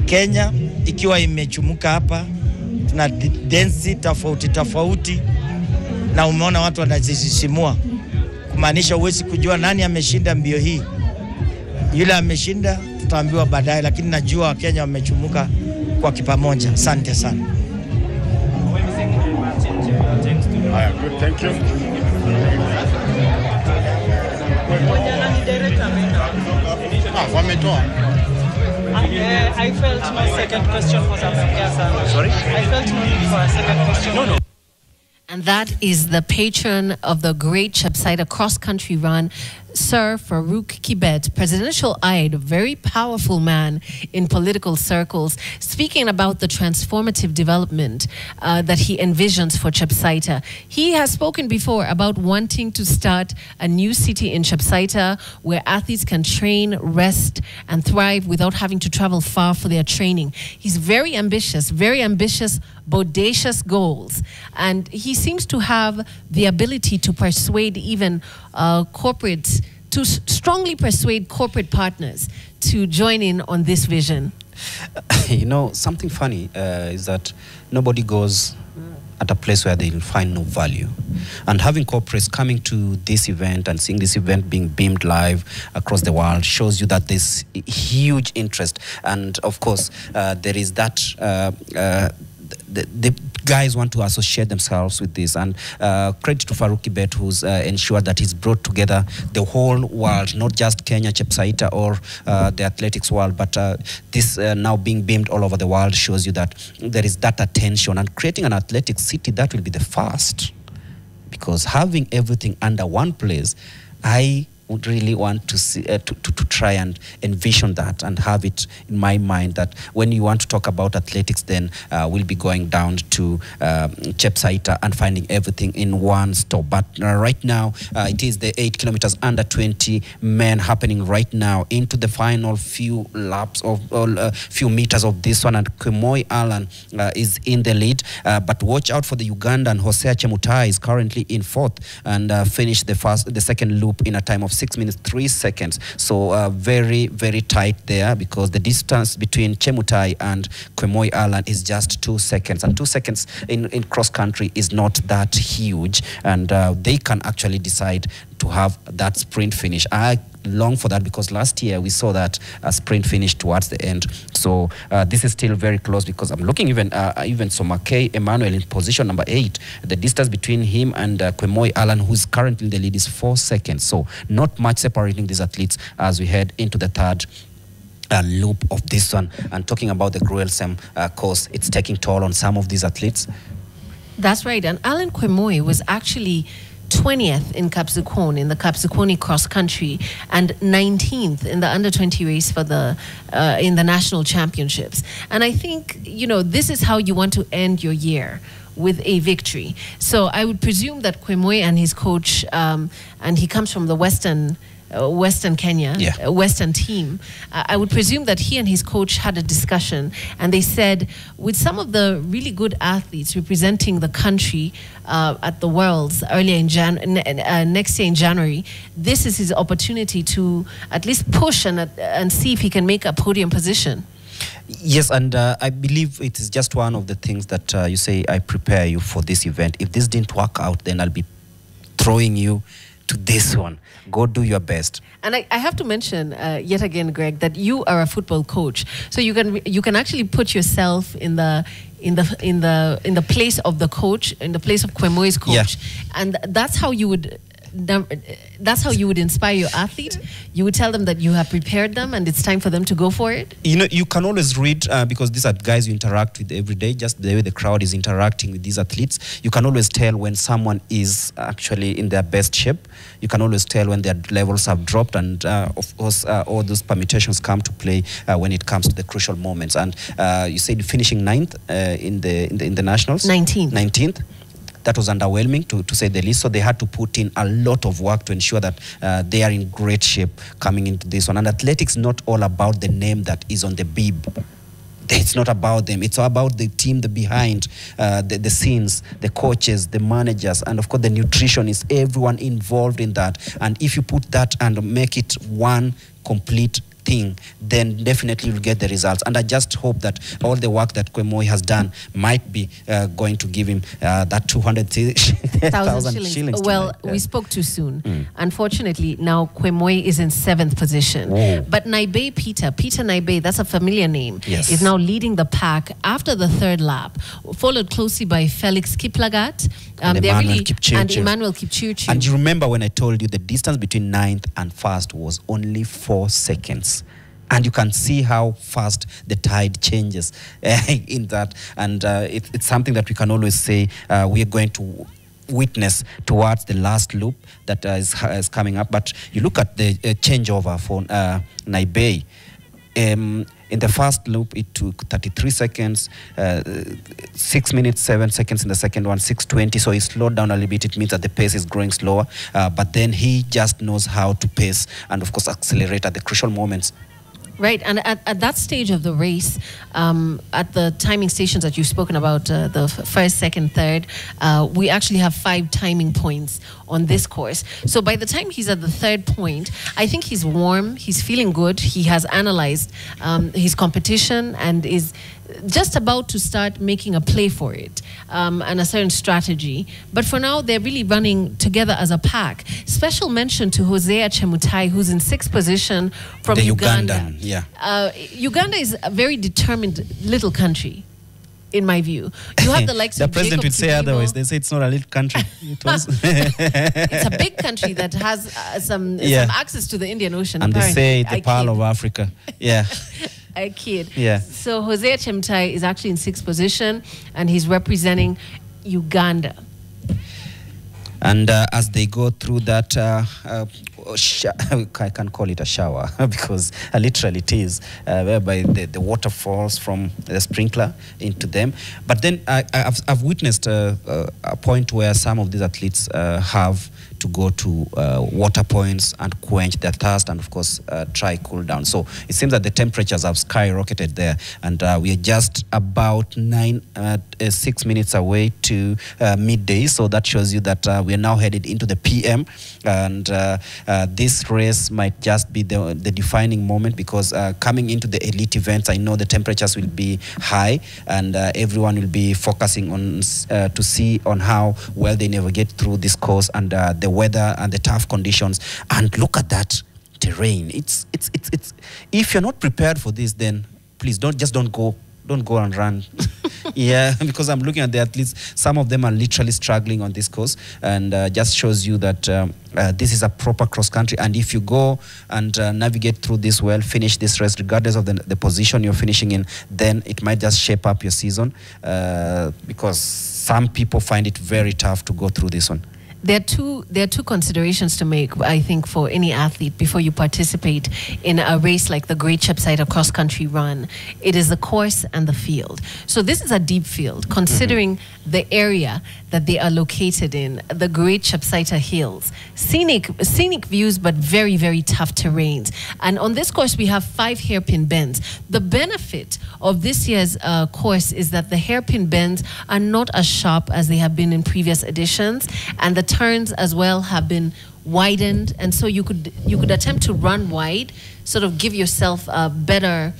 Kenya ikiwa imechumuka hapa, tuna density tofauti, na umeona watu wanazisisimua, kumaanisha uwezi kujua nani ameshinda mbio hii. Yule ameshinda tutaambiwa baadaye, lakini najua Kenya wamechumuka kwa kipamoja. Asante sana. Good, thank you. I felt my second question was a Sorry? I felt no need for a second question. No. And that is the patron of the Great Chepsaita cross-country run, Sir Farouk Kibet, presidential-eyed, very powerful man in political circles, speaking about the transformative development that he envisions for Chepsaita. He has spoken before about wanting to start a new city in Chepsaita where athletes can train, rest, and thrive without having to travel far for their training. He's very ambitious, bodacious goals. And he seems to have the ability to persuade even corporates, to strongly persuade corporate partners to join in on this vision. You know, something funny is that nobody goes at a place where they'll find no value. And having corporates coming to this event and seeing this event being beamed live across the world shows you that there's huge interest. And of course, there is that the guys want to associate themselves with this, and credit to Farouk Kibet, who's ensured that he's brought together the whole world, not just Kenya, Chepsaita, or the athletics world, but this now being beamed all over the world shows you that there is that attention, and creating an athletic city, that will be the first, because having everything under one place, I would really want to see, to try and envision that and have it in my mind that when you want to talk about athletics, then we'll be going down to Chepsaita and finding everything in one stop. But right now, it is the 8 kilometers under 20 men happening right now into the final few laps of few meters of this one, and Kemoi Alan is in the lead. But watch out for the Ugandan. Hosea Chemutai is currently in fourth and finished the second loop in a time of 6 minutes 3 seconds. So very, very tight there, because the distance between Chemutai and Kemoi Alan is just 2 seconds. And 2 seconds in cross country is not that huge. And they can actually decide to have that sprint finish. I long for that because last year we saw that sprint finish towards the end. So this is still very close because I'm looking even Somakei Emmanuel in position number 8. The distance between him and Kwemoi Alan, who's currently in the lead, is 4 seconds. So not much separating these athletes as we head into the third loop of this one. And talking about the Gruelsem course, it's taking toll on some of these athletes. That's right. And Alan Kwemoi was actually 20th in Kapsukon in the Kapsukoni cross country and 19th in the under 20 race for the in the national championships. And I think, you know, this is how you want to end your year, with a victory. So I would presume that Kwemoi and his coach, and he comes from the Western Kenya, Western team. I would presume that he and his coach had a discussion, and they said, with some of the really good athletes representing the country at the Worlds earlier in next year in January, this is his opportunity to at least push and see if he can make a podium position. Yes, and I believe it is just one of the things that you say, I prepare you for this event. If this didn't work out, then I'll be throwing you to this one. Go do your best. And I have to mention yet again, Greg, that you are a football coach, so you can actually put yourself in the place of the coach, in the place of Kwemoi's coach, and that's how you would inspire your athlete. You would tell them that you have prepared them and it's time for them to go for it. You know, you can always read, because these are guys you interact with every day, just the way the crowd is interacting with these athletes. You can always tell when someone is actually in their best shape. You can always tell when their levels have dropped, and of course all those permutations come to play when it comes to the crucial moments. And you said finishing 9th in the nationals. 19th. That was underwhelming, to say the least. So they had to put in a lot of work to ensure that they are in great shape coming into this one. And athletics not all about the name that is on the bib. It's not about them. It's about the team, the behind, the scenes, the coaches, the managers, and of course the nutritionists, everyone involved in that. And if you put that and make it one complete thing, then definitely you'll get the results. And I just hope that all the work that Kwemoi has done might be going to give him that 200,000 shillings. Well, we spoke too soon. Unfortunately, now Kwemoi is in 7th position. Whoa. But Peter Naibe, that's a familiar name, is now leading the pack after the 3rd lap, followed closely by Felix Kiplagat and Emmanuel Kipchirchir. And you remember when I told you the distance between 9th and 1st was only 4 seconds. And you can see how fast the tide changes in that. And it's something that we can always say we are going to witness towards the last loop that is coming up. But you look at the changeover for Naibe. In the first loop, it took 33 seconds, 6 minutes, 7 seconds in the second one, 6:20. So he slowed down a little bit. It means that the pace is growing slower. But then he just knows how to pace and, of course, accelerate at the crucial moments. Right, and at that stage of the race, at the timing stations that you've spoken about, the 1st, 2nd, 3rd, we actually have 5 timing points on this course. So by the time he's at the 3rd point, I think he's warm, he's feeling good, he has analyzed his competition and is just about to start making a play for it and a certain strategy. But for now, they're really running together as a pack. Special mention to Hosea Chemutai, who's in 6th position from the Uganda. Ugandan, yeah. Uganda is a very determined little country, in my view. You have the likes the of president Jacob would say Kibimo. Otherwise. They say it's not a little country. It's a big country that has some access to the Indian Ocean. And apparently. they say the Pearl of Africa. Yeah. I kid. Yeah. So Hosea Chemutai is actually in 6th position, and he's representing Uganda. And as they go through that, I can't call it a shower because literally it is, whereby the water falls from the sprinkler into them. But then I've witnessed a point where some of these athletes have to go to water points and quench their thirst and, of course, try cool down. So it seems that the temperatures have skyrocketed there, and we are just about 6 minutes away to midday. So that shows you that we are now headed into the PM, and this race might just be the defining moment, because coming into the elite events, I know the temperatures will be high, and everyone will be focusing on to see on how well they navigate through this course, and the weather and the tough conditions. And look at that terrain. It's if you're not prepared for this, then please don't go and run. Yeah, because I'm looking at the athletes. Some of them are literally struggling on this course, and just shows you that this is a proper cross country. And if you go and navigate through this well, finish this race, regardless of the position you're finishing in, then it might just shape up your season, because some people find it very tough to go through this one. There are two considerations to make, I think, for any athlete before you participate in a race like the Great Chepsaita Cross Country Run. It is the course and the field. So this is a deep field, considering the area that they are located in, the Great Chepsaita Hills. Scenic views, but very, very tough terrains. And on this course, we have 5 hairpin bends. The benefit of this year's course is that the hairpin bends are not as sharp as they have been in previous editions, and the turns as well have been widened, and so you could attempt to run wide, sort of give yourself a better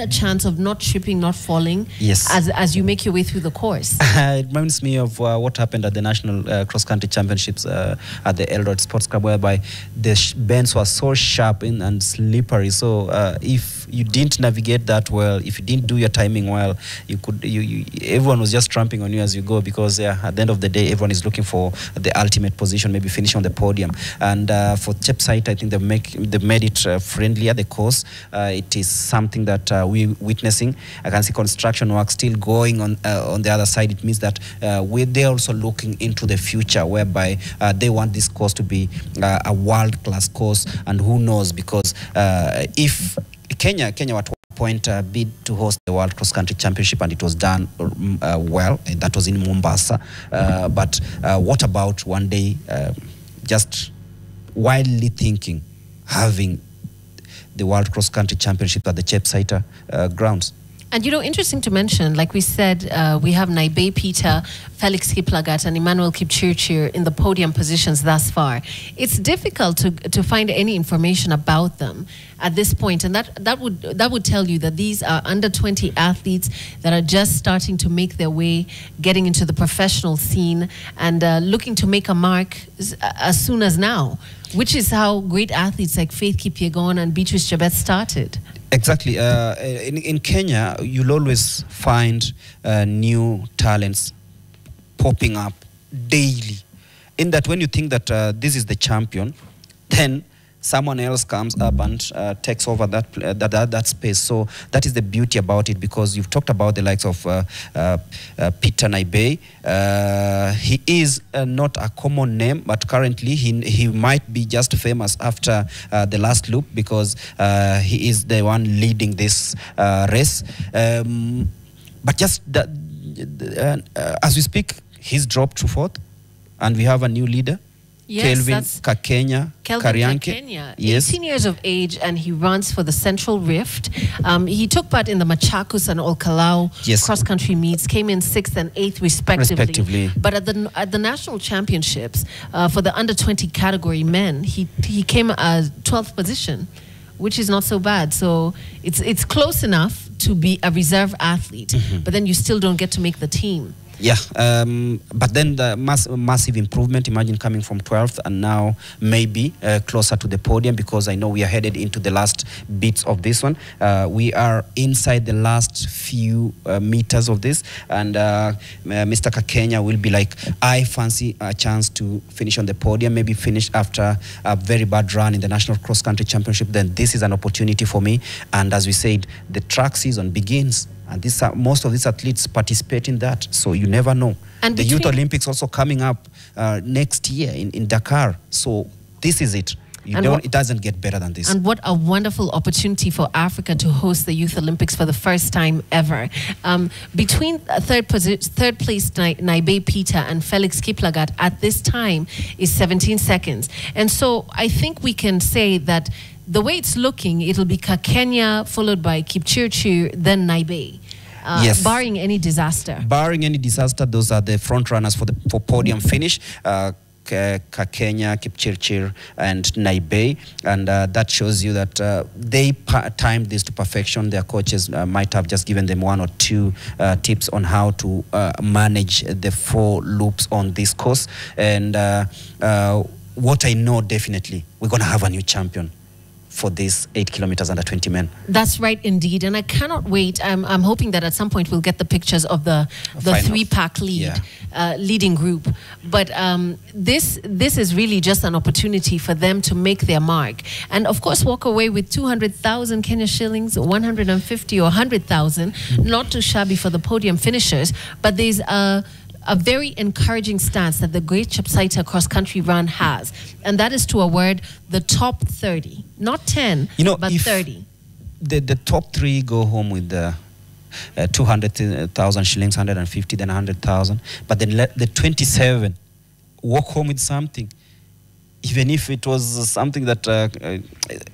chance of not tripping, not falling. Yes. As you make your way through the course. It reminds me of what happened at the National Cross Country Championships at the Eldoret Sports Club, whereby the bends were so sharp and slippery. So if you didn't navigate that well, if you didn't do your timing well, everyone was just tramping on you as you go, because at the end of the day, everyone is looking for the ultimate position, maybe finishing on the podium. And for Chepsaita, I think they made it friendlier, the course. It is something that we're witnessing. I can see construction work still going on the other side. It means that they're also looking into the future, whereby they want this course to be a world-class course. And who knows, because if Kenya at one point bid to host the World Cross Country Championship, and it was done well. That was in Mombasa. But what about one day, just wildly thinking, having the World Cross Country Championship at the Chepsaita grounds? And interesting to mention, like we said, we have Naibe Peter, Felix Kiplagat, and Emmanuel Kipchirchir in the podium positions thus far. It's difficult to find any information about them at this point, and that would tell you that these are under 20 athletes that are just starting to make their way, getting into the professional scene, and looking to make a mark as soon as now, which is how great athletes like Faith Kipyegon and Beatrice Chebet started. Exactly. In Kenya, you'll always find new talents popping up daily. In that, when you think that this is the champion, then someone else comes up and takes over that space. So that is the beauty about it, because you've talked about the likes of Peter Naibe. He is not a common name, but currently he might be just famous after the last loop, because he is the one leading this race. But just as we speak, he's dropped to 4th, and we have a new leader. Yes, Kelvin Kakenya, yes. 18 years of age, and he runs for the Central Rift. He took part in the Machakos and Olkalau cross-country meets, came in 6th and 8th respectively. But at the national championships for the under-20 category men, he came at 12th position, which is not so bad. So it's close enough to be a reserve athlete, but then you still don't get to make the team. Yeah, but then the massive improvement. Imagine coming from 12th and now maybe closer to the podium, because I know we are headed into the last bits of this one. We are inside the last few meters of this, and Mr. Kakenya will be like, I fancy a chance to finish on the podium, maybe finish after a very bad run in the National Cross Country Championship. Then this is an opportunity for me. And as we said, the track season begins. And most of these athletes participate in that, so you never know. And the Youth Olympics also coming up next year in Dakar. So this is it. It doesn't get better than this. And what a wonderful opportunity for Africa to host the Youth Olympics for the first time ever. Between third place Naibe Peter and Felix Kiplagat at this time is 17 seconds. And so I think we can say that the way it's looking, it'll be Kakenya followed by Kipchirchir, then Naibe. Yes. Barring any disaster. Barring any disaster, those are the front runners for podium finish. Kakenya, Kipchirchir, and Naibei, and that shows you that they timed this to perfection. Their coaches might have just given them 1 or 2 tips on how to manage the 4 loops on this course. And what I know definitely, we're going to have a new champion for this 8 kilometers under 20 men. That's right, indeed, and I cannot wait. I'm hoping that at some point we'll get the pictures of the 3-pack lead, leading group. But this is really just an opportunity for them to make their mark, and of course walk away with 200,000 Kenya shillings, 150 or 100,000. Not too shabby for the podium finishers, but there's a very encouraging stance that the Great Chepsaita cross-country run has, and that is to award the top 30, not 10, but 30. The top 3 go home with the 200,000 shillings, 150, then 100,000, but then let the 27 walk home with something, even if it was something that,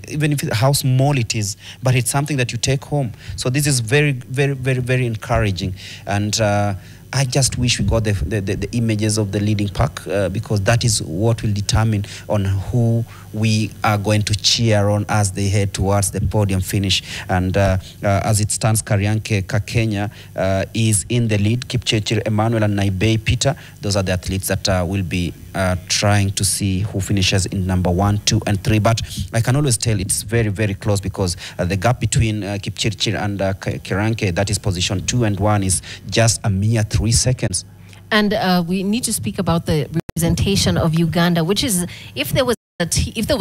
even if how small it is, but it's something that you take home. So this is very, very, very, very encouraging, and I just wish we got the images of the leading pack, because that is what will determine on who we are going to cheer on as they head towards the podium finish. And as it stands, Karianke Kakenya is in the lead. Kipchirchir Emmanuel and Naibei Peter, those are the athletes that will be trying to see who finishes in number 1, 2, and 3. But I can always tell it's very, very close, because the gap between Kipchirchir and Karianke, that is position 2 and 1, is just a mere 3 seconds. And we need to speak about the representation of Uganda, which is, if there was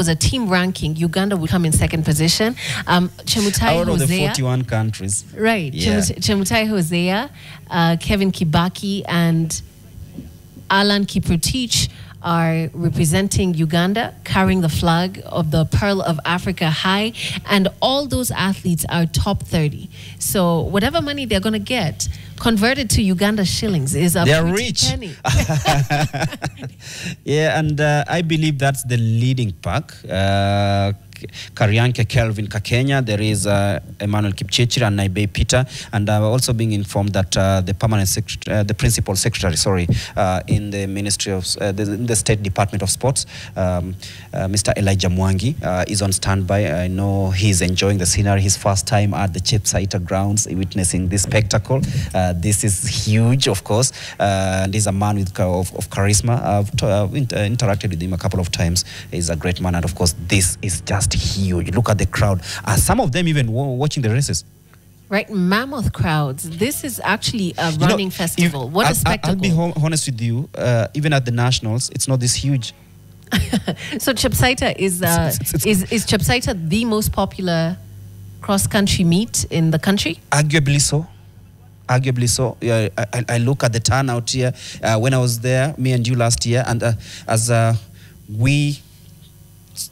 a team ranking, Uganda would come in 2nd position. Chepsaita out of the Hosea, 41 countries. right? Yeah. Chepsaita Hosea, Kevin Kibaki, and Alan Kiprotich are representing Uganda, carrying the flag of the Pearl of Africa high, and all those athletes are top 30. So whatever money they're going to get converted to Uganda shillings is a They're pretty rich. penny. Yeah, and I believe that's the leading pack. Karianke Kelvin Kakenya, there is Emmanuel Kipchirchir and Naibei Peter, and also being informed that the principal secretary, in the Ministry of the State Department of Sports, Mr. Elijah Mwangi, is on standby. I know he's enjoying the scenery. His first time at the Chepsaita grounds, witnessing this spectacle. This is huge, of course, and he's a man with of charisma. I've interacted with him a couple of times. He's a great man, and of course, this is just huge. Look at the crowd. Some of them even watching the races. Right, mammoth crowds. This is actually a running festival. What a spectacle. I'll be honest with you, even at the nationals, it's not this huge. So Chepsaita is Chepsaita the most popular cross-country meet in the country? Arguably so. Arguably so. Yeah, I look at the turnout here. When I was there, me and you last year, and as we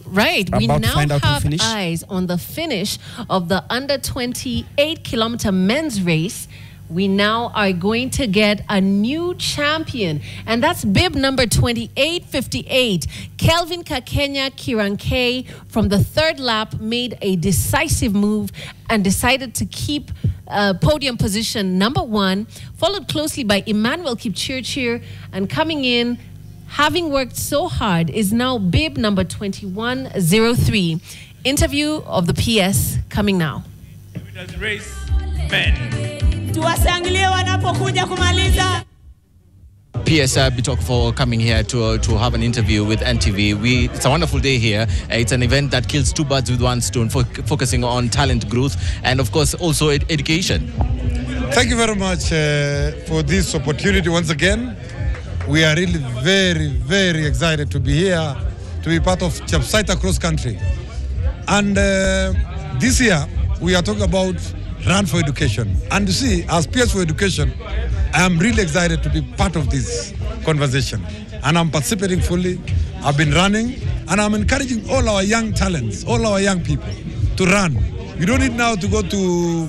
we now have finish. eyes on the finish of the under 28 kilometer men's race. We now are going to get a new champion, and that's bib number 2858. Kelvin Kakenya Kirianke from the 3rd lap made a decisive move and decided to keep podium position number 1, followed closely by Emmanuel Kipchirchir, and coming in, having worked so hard, is now bib number 2103. Interview of the PS coming now. Race men. Tuwasangilie wanapokuja kumaliza. PS Bitok for coming here to have an interview with NTV. It's a wonderful day here. It's an event that kills 2 birds with 1 stone, focusing on talent growth and, of course, also education. Thank you very much for this opportunity once again. We are really very, very excited to be here, to be part of Chepsaita cross country. And this year, we are talking about Run for Education. And you see, as peers for education, I am really excited to be part of this conversation. And I'm participating fully. I've been running, and I'm encouraging all our young talents, all our young people to run. You don't need now to go to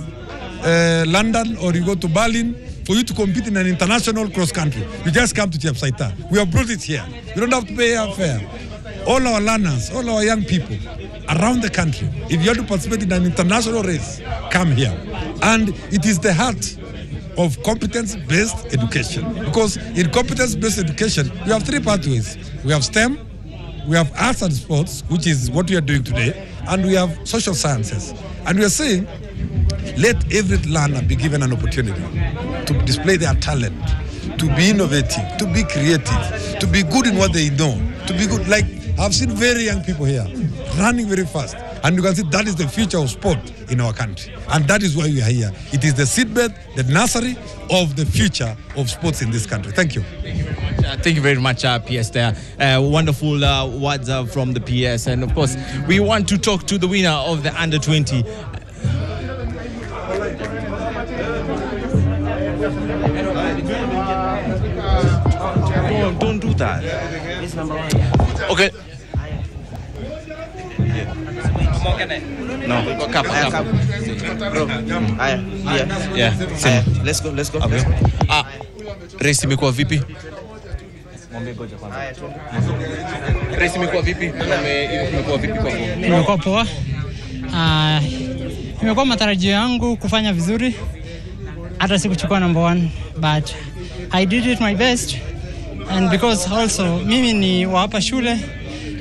London or you go to Berlin for you to compete in an international cross-country. You just come to Chepsaita. We have brought it here. You don't have to pay airfare. All our learners, all our young people around the country, if you want to participate in an international race, come here. And it is the heart of competence-based education. Because in competence-based education, we have three pathways. We have STEM, we have arts and sports, which is what we are doing today, and we have social sciences. And we are saying, let every learner be given an opportunity to display their talent, to be innovative, to be creative, to be good in what they know, to be good. Like, I've seen very young people here running very fast. And you can see that is the future of sport in our country. And that is why we are here. It is the seedbed, the nursery of the future of sports in this country. Thank you. Thank you very much, PS there. Wonderful words from the PS. And of course, we want to talk to the winner of the under-20. Don't do that. Okay. No. Cup. Bro. Yeah. Let's go. Race imekuwa vipi? Race imekuwa vipi? Imekuwa vipi kwako? Imekuwa poa. Imekuwa matarajio yangu kufanya vizuri. Hata sikuchukua number 1, but I did it my best. And because also mimi ni wa hapa shule,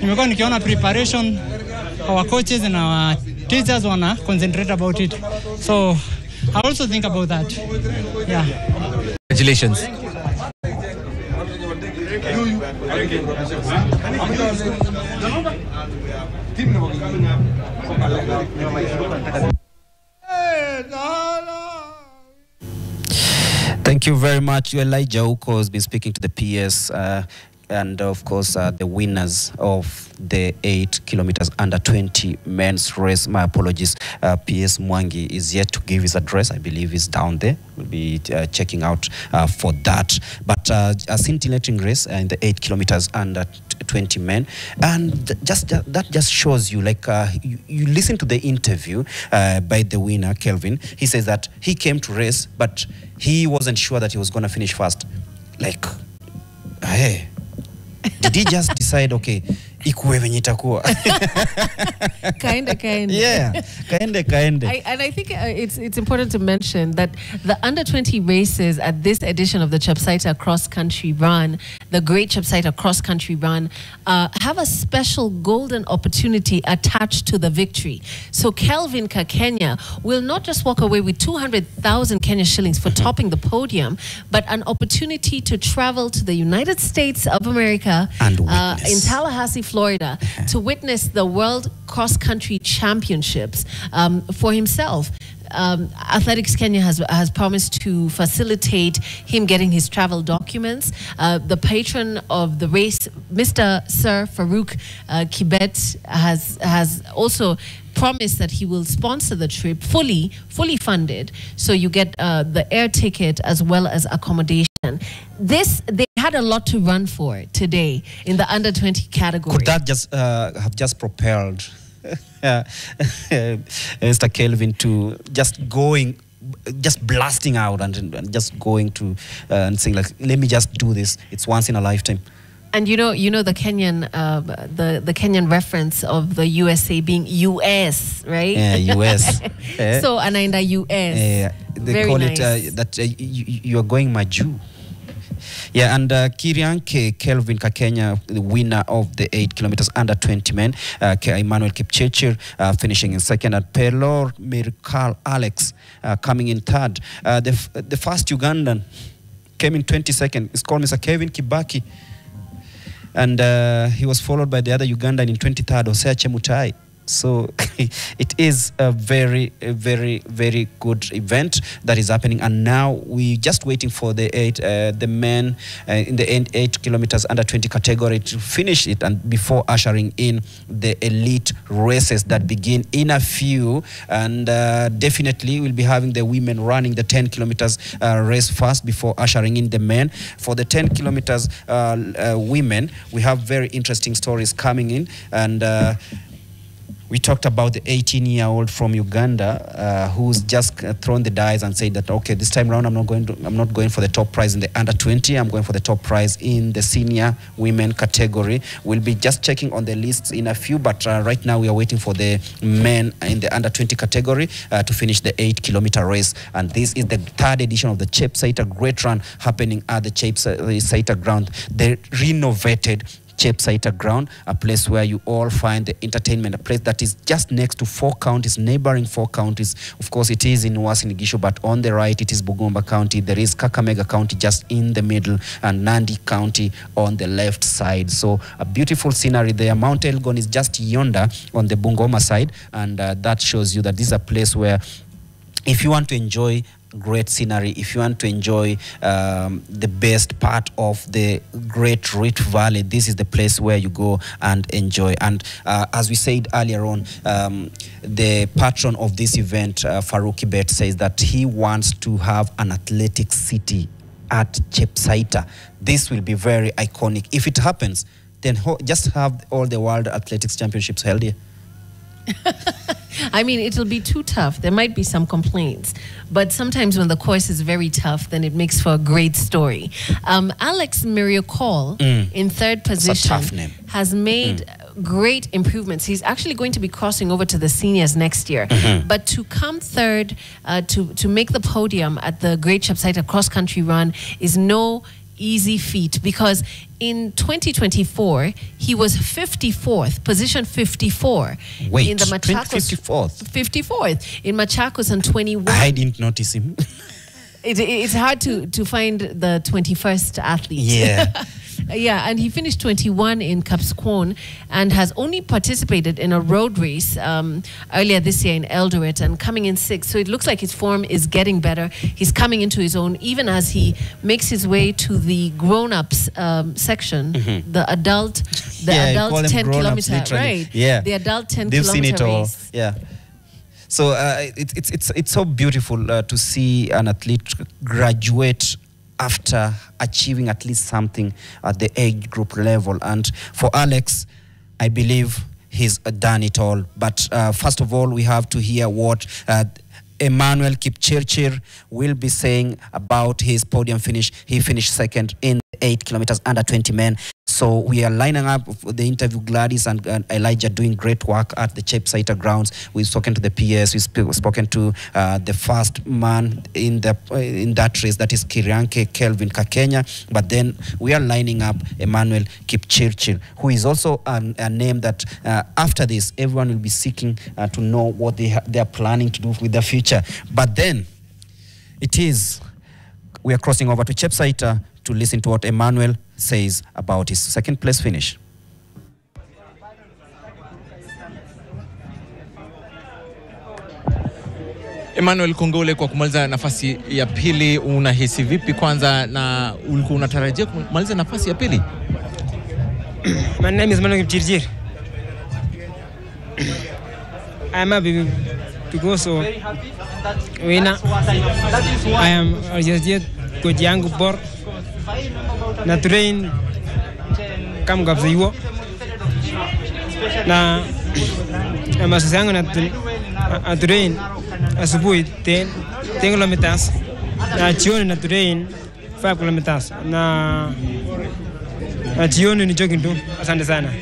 nimekuwa nikiona preparation, our coaches and our teachers wanna concentrate about it. So I also think about that. Yeah. Congratulations. Thank you very much. Elijah Uko has been speaking to the PS and of course the winners of the 8 kilometers under 20 men's race. My apologies, PS Mwangi is yet to give his address. I believe he's down there. We'll be checking out for that. But a scintillating race in the 8 kilometers under 20 men, and that just shows you, like, you listen to the interview by the winner, Kelvin. He says that he came to race, but he wasn't sure that he was going to finish fast. Like, hey, did he just decide, okay, ikuwe venye itakuwa? Kinda. Yeah, kaende. And I think it's important to mention that the under-20 races at this edition of the Chepsaita cross-country run, the Great Chepsaita cross-country run, have a special golden opportunity attached to the victory. So Kelvin Kakenya will not just walk away with 200,000 Kenya shillings for topping the podium, but an opportunity to travel to the United States of America and in Tallahassee, Florida, to witness the World Cross Country Championships for himself. Athletics Kenya has promised to facilitate him getting his travel documents. The patron of the race, Mr. Sir Farouk Kibet, has also promised that he will sponsor the trip fully funded, so you get the air ticket as well as accommodation. They had a lot to run for today in the under-20 category. Could that just have just propelled Mr. Kelvin to just blasting out and just going to and saying, like, let me just do this. It's once in a lifetime. And you know the Kenyan the Kenyan reference of the USA being US, right? Yeah, US. So anaenda US. They Very call nice. it that you are going Maju. Yeah, and Kirianke Kelvin Kakenya, the winner of the 8 kilometers under 20 men. Emmanuel Kipchirchir finishing in second, and Pelor Mirkal Alex coming in third. The first Ugandan came in 22nd. It's called Mr. Kevin Kibaki. And he was followed by the other Ugandan in 23rd, Hosea Chemutai. So it is a very good event that is happening, and now we're just waiting for the men in the 8 kilometers under 20 category to finish it, and before ushering in the elite races that begin in a few. And definitely we'll be having the women running the 10 kilometers race first before ushering in the men. For the 10 kilometers women, we have very interesting stories coming in, and We talked about the 18-year-old from Uganda who's just thrown the dice and said that, okay, this time around I'm not going for the top prize in the under 20. I'm going for the top prize in the senior women category. We'll be just checking on the lists in a few, but right now we are waiting for the men in the under 20 category to finish the 8-kilometer race. And this is the third edition of the Chepsaita Great Run happening at the Chepsaita ground. The renovated Chepsaita ground, a place where you all find the entertainment, a place that is just next to 4 counties, neighboring 4 counties. Of course, it is in Uasin Gishu, but on the right, it is Bugomba County. There is Kakamega County just in the middle, and Nandi County on the left side. So a beautiful scenery there. Mount Elgon is just yonder on the Bungoma side, and that shows you that this is a place where, if you want to enjoy great scenery, if you want to enjoy the best part of the Great Rift Valley, this is the place where you go and enjoy. And as we said earlier on, the patron of this event, Farouk Kibet, says that he wants to have an athletic city at Chepsaita. This will be very iconic. If it happens, then just have all the World Athletics Championships held here. I mean, it'll be too tough. There might be some complaints, but sometimes when the course is very tough, then it makes for a great story. Alex Miriokol in third position has made great improvements. He's actually going to be crossing over to the seniors next year. But to come third, to make the podium at the Great Chepsaita Cross Country Run is no easy feat, because in 2024 he was 54th, position 54. Wait, in the Machakos 54th in Machakos, and 21. I didn't notice him. It's hard to find the 21st athlete. Yeah. Yeah, and he finished 21 in Kapskon and has only participated in a road race earlier this year in Eldoret, and coming in 6th. So it looks like his form is getting better. He's coming into his own, even as he makes his way to the grown-ups section, the adult 10-kilometer, right? Yeah, the adult 10-kilometer They've seen it all. race. Yeah. So it's so beautiful to see an athlete graduate after achieving at least something at the age group level. And for Alex, I believe he's done it all. But first of all, we have to hear what Emmanuel Kipchirchir will be saying about his podium finish. He finished second in 8 kilometers under 20 men. So we are lining up the interview. Gladys and Elijah doing great work at the Chepsaita grounds. We've spoken to the PS. We've spoken to the first man in that race, that is Kirianke Kelvin Kakenya. But then we are lining up Emmanuel Kipchirchir, who is also a name that after this, everyone will be seeking to know what they are planning to do with the future. But then we are crossing over to Chepsaita to listen to what Emmanuel says about his second place finish. Emmanuel Kongole, kwa kumaliza nafasi ya pili, unahisi vipi kwanza, na ulikuwa unatarajia kumaliza nafasi ya pili? My name is Emmanuel Kipchirchir. I am happy because winner. I am just coach yangu bor na train kama gabzaiwo na masoezi yangu na train asubuhi 10 kilometers na jioni na train 5 kilometers na jioni ni jogging tu. Asante sana.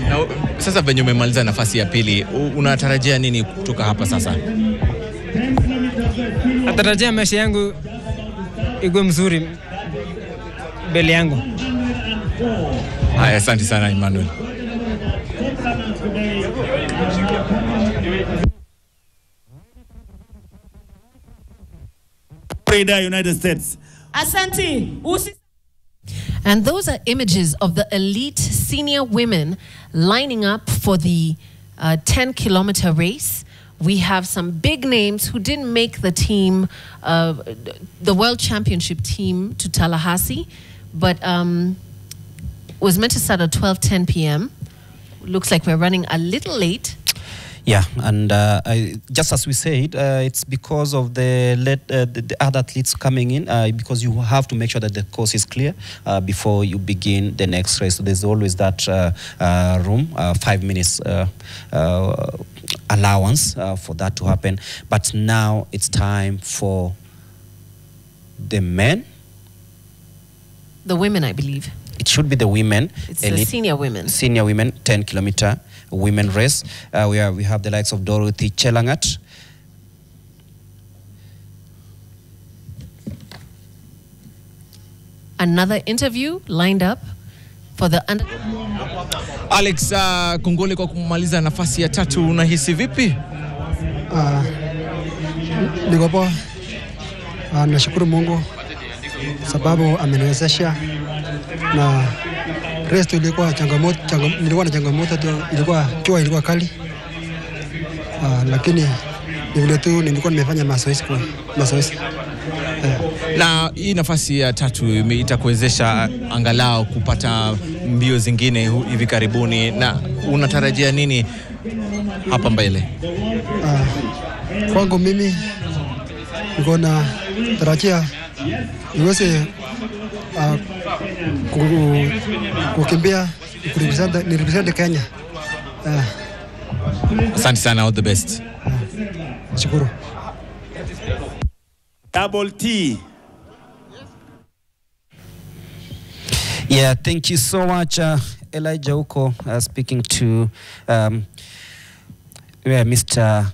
Na sasa venye umemaliza nafasi ya pili, unatarajia nini kutoka hapa sasa? Natarajia maisha yangu iwe mzuri mbele yangu. Haya, asante sana Emmanuel. United States. Asante. And those are images of the elite senior women lining up for the 10-kilometer race. We have some big names who didn't make the team, the World Championship team to Tallahassee, but was meant to start at 12:10 p.m. Looks like we're running a little late. Yeah, and just as we said, it's because of the other athletes coming in, because you have to make sure that the course is clear before you begin the next race. So there's always that room, 5 minutes allowance for that to happen. But now it's time for the men. The women, I believe. It should be the women. It's the senior women. Senior women, 10-kilometer women race. We have the likes of Dorothy Chelangat. Another interview lined up for the under. Alex, kongole kwa kumaliza nafasi ya 3, unahisi vipi? Niko poa. Nashukuru Mungu sababu ameniwezesha, na race ilikuwa nilikuwa na changamoto tu, jua ilikuwa kali, lakini vile tu nilikuwa nimefanya mazoezi. Na hii nafasi ya 3 itakuwezesha angalau kupata mbio zingine hivi karibuni, na unatarajia nini hapa mbele? Kwangu mimi niko na tarajia niweze kukimbia kurepresent Kenya. Asante sana, all the best. Shukuru. Double T. Yeah, thank you so much, Elijah Uko, speaking to Mr.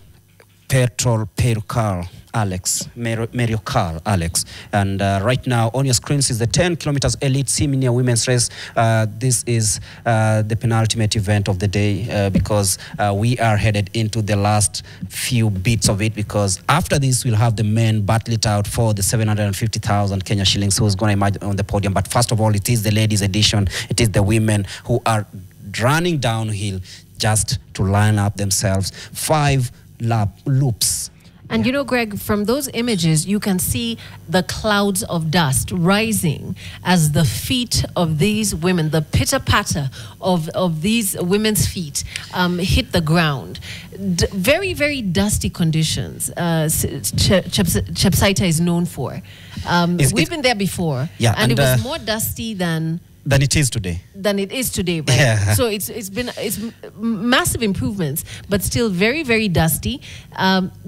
Perukal Alex, Merukal Alex. And right now on your screens is the 10 kilometers elite senior women's race. This is the penultimate event of the day because we are headed into the last few bits of it, because after this we'll have the men battle it out for the 750,000 Kenya shillings, who's going to emerge on the podium. But first of all, it is the ladies edition. It is the women who are running downhill just to line up themselves 5 loops. And you know, Greg, from those images, you can see the clouds of dust rising as the feet of these women, the pitter-patter of these women's feet hit the ground. Very, very dusty conditions. Chepsaita is known for. We've been there before, yeah, and it was more dusty than it is today. Right? Yeah. So it's massive improvements, but still very, very dusty.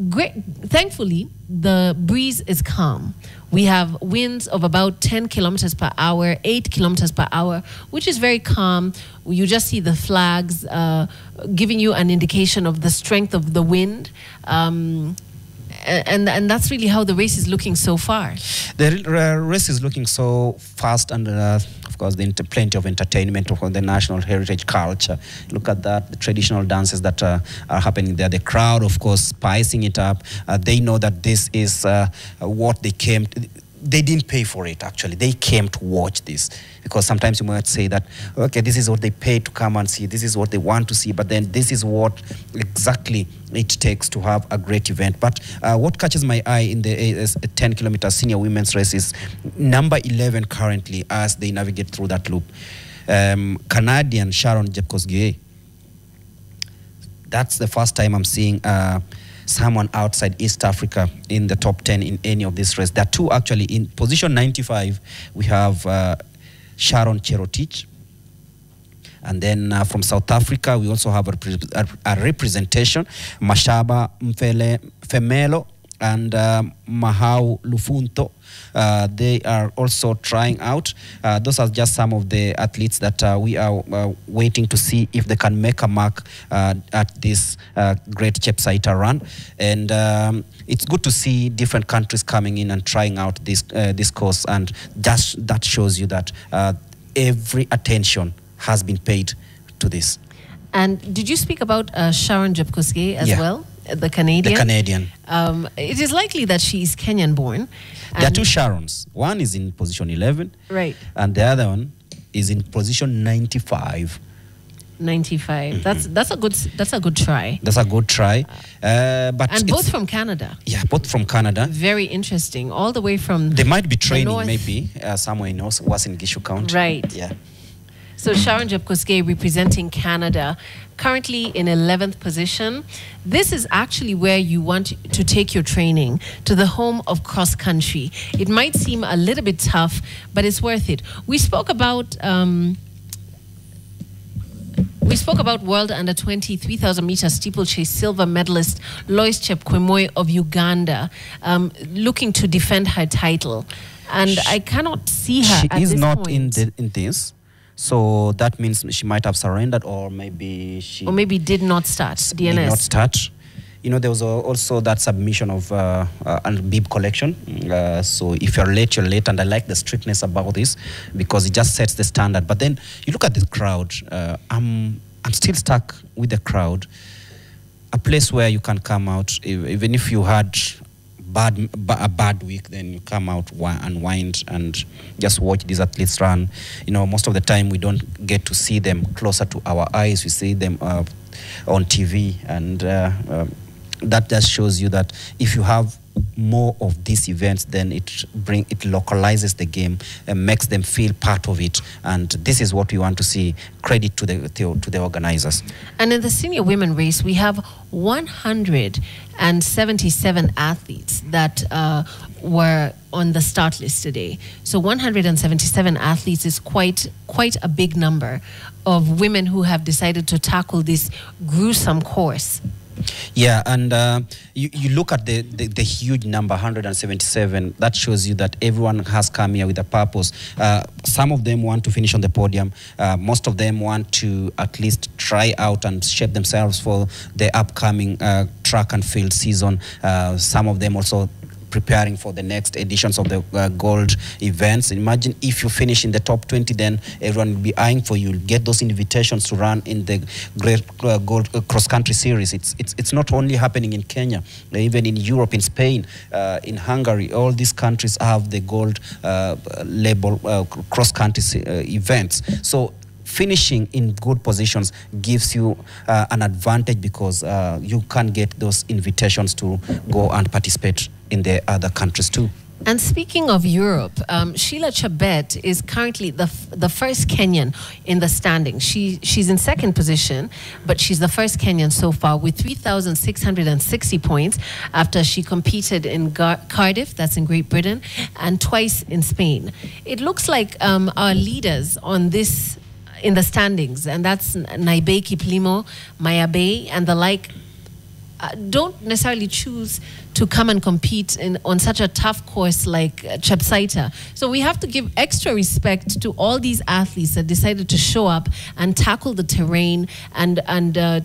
Great. Thankfully, the breeze is calm. We have winds of about 10 kilometers per hour, 8 kilometers per hour, which is very calm. You just see the flags giving you an indication of the strength of the wind. And that's really how the race is looking so far. The race is looking so fast, and of course, plenty of entertainment of the national heritage culture. Look at that, the traditional dances that are happening there. The crowd, of course, spicing it up. They know that this is what they came to. They didn't pay for it, actually. They came to watch this. Because sometimes you might say that, okay, this is what they paid to come and see. This is what they want to see. But then this is what exactly it takes to have a great event. But what catches my eye in the 10-kilometer senior women's race is number 11 currently as they navigate through that loop. Canadian Sharon Jepkosgei. That's the first time I'm seeing someone outside East Africa in the top 10 in any of this race. There are 2 actually. In position 95, we have Sharon Cherotich. And then from South Africa, we also have a representation, Mashaba Femelo and Mahau Lufunto. They are also trying out. Those are just some of the athletes that we are waiting to see if they can make a mark at this great Chepsaita run. And it's good to see different countries coming in and trying out this course, and that shows you that every attention has been paid to this. And did you speak about Sharon Jepkosgei as well? The Canadian? The Canadian. It is likely that she is Kenyan born. There are 2 Sharons. One is in position 11. Right. And the other one is in position 95. 95. Mm-hmm. That's a good try. That's a good try. And both from Canada. Yeah, both from Canada. Very interesting. All the way from They might be training maybe somewhere in Western Gishu County. Right. Yeah. So Sharon Jepkoskei representing Canada, currently in 11th position. This is actually where you want to take your training, to the home of cross country. It might seem a little bit tough, but it's worth it. We spoke about World Under 20 3,000 meter steeplechase silver medalist Lois Chepkwemoi of Uganda, looking to defend her title. And I cannot see her at this point. She is not in this. So that means she might have surrendered, or maybe she... Or maybe did not start, DNS. Did not start. You know, there was also that submission of a bib collection. So if you're late, you're late. And I like the strictness about this because it just sets the standard. But then you look at the crowd. I'm still stuck with the crowd. A place where you can come out, even if you had a bad week, then you come out, unwind, and just watch these athletes run. You know, most of the time we don't get to see them closer to our eyes. We see them on TV, and that just shows you that if you have more of these events, then it localizes the game and makes them feel part of it. And this is what we want to see. Credit to the organizers. And in the senior women race, we have 177 athletes that were on the start list today. So 177 athletes is quite a big number of women who have decided to tackle this gruesome course. Yeah, and you look at the huge number, 177. That shows you that everyone has come here with a purpose. Some of them want to finish on the podium. Most of them want to at least try out and shape themselves for the upcoming track and field season. Some of them also preparing for the next editions of the gold events. Imagine if you finish in the top 20, then everyone will be eyeing for you. You'll get those invitations to run in the great gold cross-country series. It's not only happening in Kenya, even in Europe, in Spain, in Hungary. All these countries have the gold label cross-country events. So finishing in good positions gives you an advantage because you can get those invitations to go and participate in the other countries too. And speaking of Europe, Sheila Chebet is currently the first Kenyan in the standing. She's in second position, but she's the first Kenyan so far with 3,660 points after she competed in Cardiff, that's in Great Britain, and twice in Spain. It looks like our leaders on this in the standings, and that's Naibe Kiplimo, Maya Bay, and the like, don't necessarily choose to come and compete on such a tough course like Chepsaita. So we have to give extra respect to all these athletes that decided to show up and tackle the terrain and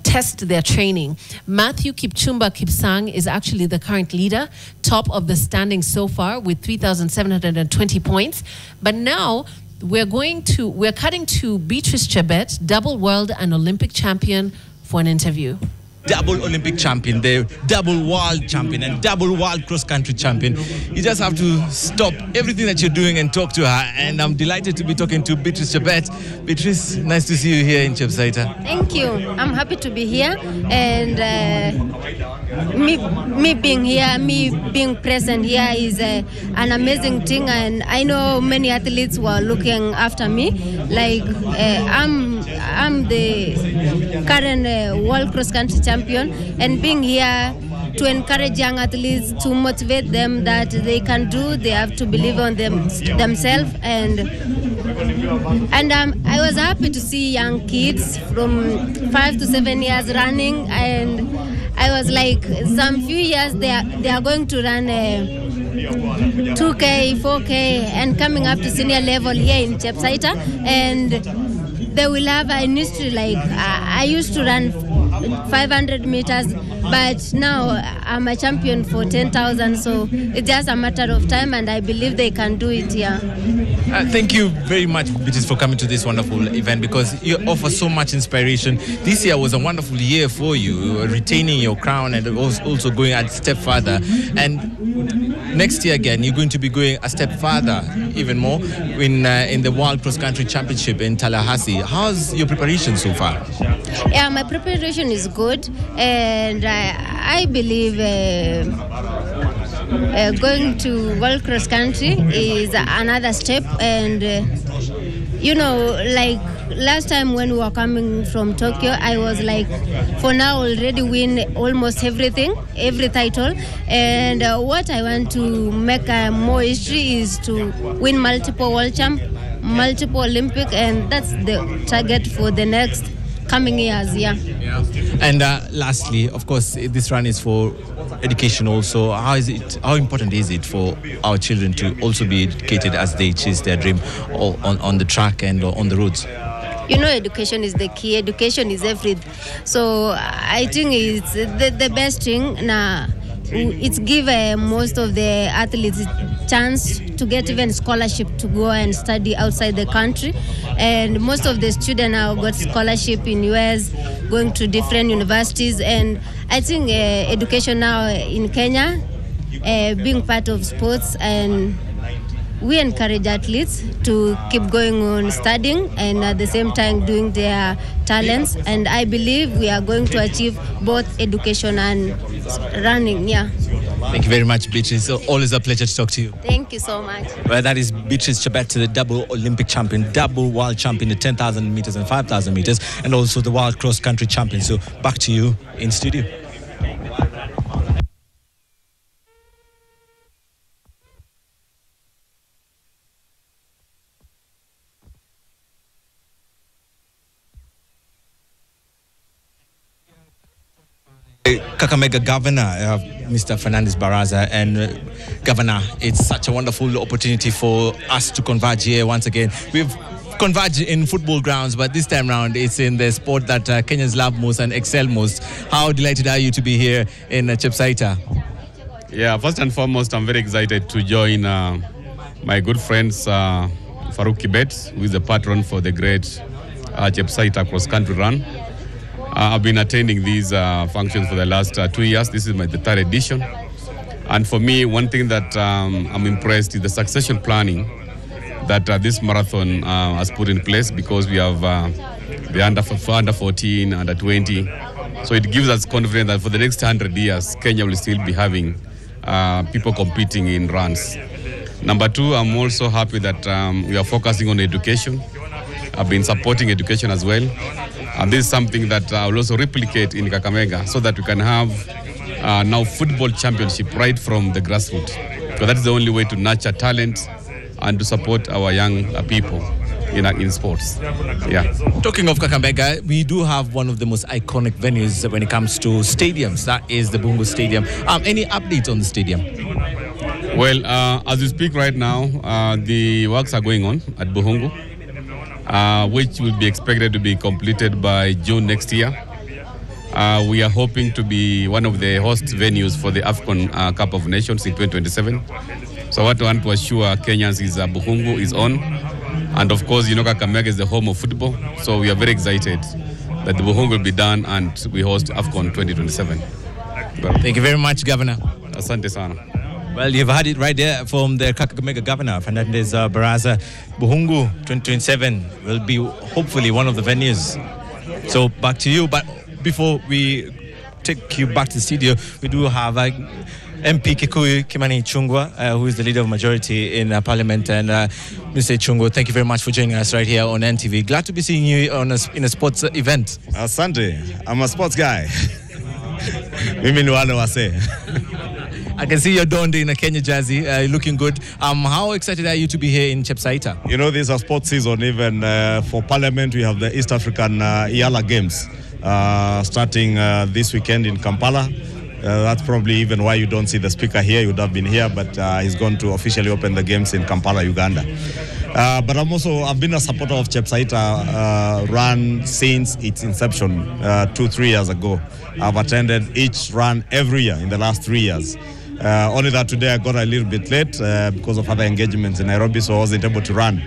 test their training. Matthew Kipchumba Kipsang is actually the current leader, top of the standings so far with 3,720 points. But now we're cutting to Beatrice Chebet, double world and Olympic champion, for an interview. Double Olympic champion, the double world champion, and double world cross-country champion. You just have to stop everything that you're doing and talk to her. And I'm delighted to be talking to Beatrice Chebet. Beatrice, nice to see you here in Chepsaita. Thank you. I'm happy to be here. And me being here, me being present here is an amazing thing. And I know many athletes who are looking after me. Like I'm the current world cross-country champion, and being here to encourage young athletes, to motivate them that they can do, they have to believe on themselves. And I was happy to see young kids from 5 to 7 years running, and I was like, some few years they are going to run 2K, 4K, and coming up to senior level here in Chepsaita, and they will have an history. Like I used to run 500 meters, but now I'm a champion for 10,000. So it's just a matter of time, and I believe they can do it here. Thank you very much, Beatrice, for coming to this wonderful event, because you offer so much inspiration. This year was a wonderful year for you, retaining your crown and also going a step further. And next year again, you're going to be going a step further, even more, in the World Cross Country Championship in Tallahassee. How's your preparation so far? Yeah, my preparation is good, and I believe going to World Cross Country is another step. And you know, like last time when we were coming from Tokyo, I was like, for now already win almost everything, every title. And what I want to make more history is to win multiple world champ, multiple Olympic, and that's the target for the next coming years. Yeah. And lastly, of course, this run is for education also. How important is it for our children to also be educated as they chase their dream on the track and on the roads? You know, education is the key. Education is everything. So I think it's the best thing. Now, it's give most of the athletes a chance to get even scholarship to go and study outside the country. And most of the students now got scholarship in US, going to different universities. And I think education now in Kenya, being part of sports, and we encourage athletes to keep going on studying and at the same time doing their talents. And I believe we are going to achieve both education and running. Yeah. Thank you very much, Beatrice. Always a pleasure to talk to you. Thank you so much. Well, that is Beatrice Chepsaita, the double Olympic champion, double world champion in 10,000 meters and 5,000 meters, and also the world cross-country champion. So back to you in studio. Kakamega Governor, Mr. Fernandez Baraza, and Governor, it's such a wonderful opportunity for us to converge here once again. We've converged in football grounds, but this time around it's in the sport that Kenyans love most and excel most. How delighted are you to be here in Chepsaita? Yeah, first and foremost, I'm very excited to join my good friends Farouk Kibet, who is the patron for the great Chepsaita cross-country run. I've been attending these functions for the last 2 years. This is the third edition. And for me, one thing that I'm impressed is the succession planning that this marathon has put in place, because we have the under 14, under 20. So it gives us confidence that for the next 100 years, Kenya will still be having people competing in runs. Number two, I'm also happy that we are focusing on education. I've been supporting education as well. And this is something that I will also replicate in Kakamega, so that we can have now football championship right from the grassroots. So that's the only way to nurture talent and to support our young people in sports. Yeah. Talking of Kakamega, we do have one of the most iconic venues when it comes to stadiums. That is the Buhungu Stadium. Any updates on the stadium? Well, as we speak right now, the works are going on at Buhungu, which will be expected to be completed by June next year. We are hoping to be one of the host venues for the AFCON Cup of Nations in 2027. So what I want to assure Kenyans is Buhungu is on. And of course, you know, Kakamega is the home of football. So we are very excited that the Buhungu will be done and we host AFCON 2027. Thank you very much, Governor. Asante sana. Well, you've had it right there from the Kakamega Governor, Fernandez Baraza. Buhungu 2027 will be hopefully one of the venues. So back to you. But before we take you back to the studio, we do have MP Kikuyu Kimani Chungwa, who is the leader of majority in Parliament. And Mr. Chungwa, thank you very much for joining us right here on NTV. Glad to be seeing you in a sports event. Asante, I'm a sports guy. Mimi ni wale wase. I can see you're donned in a Kenya jersey, looking good. How excited are you to be here in Chepsaita? You know, this is a sports season. Even for Parliament, we have the East African Yala Games starting this weekend in Kampala. That's probably even why you don't see the speaker here. He would have been here, but he's going to officially open the games in Kampala, Uganda. But I've been a supporter of Chepsaita run since its inception 2-3 years ago. I've attended each run every year in the last 3 years. Only that today I got a little bit late because of other engagements in Nairobi, so I wasn't able to run.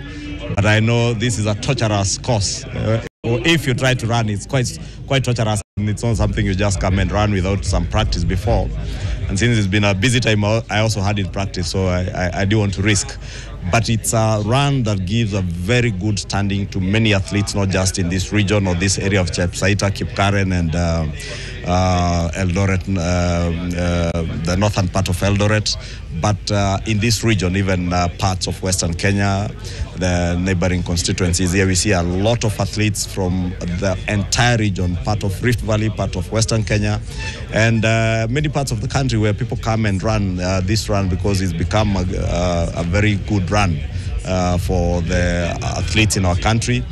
But I know this is a torturous course. If you try to run, it's quite torturous. And it's not something you just come and run without some practice before. And since it's been a busy time, I also had it practice, so I do want to risk. But it's a run that gives a very good standing to many athletes, not just in this region or this area of Chepsaita, Kipkaren, and Eldoret, the northern part of Eldoret, but in this region, even parts of Western Kenya, the neighboring constituencies, here we see a lot of athletes from the entire region, part of Rift Valley, part of Western Kenya, and many parts of the country where people come and run this run because it's become a very good run for the athletes in our country.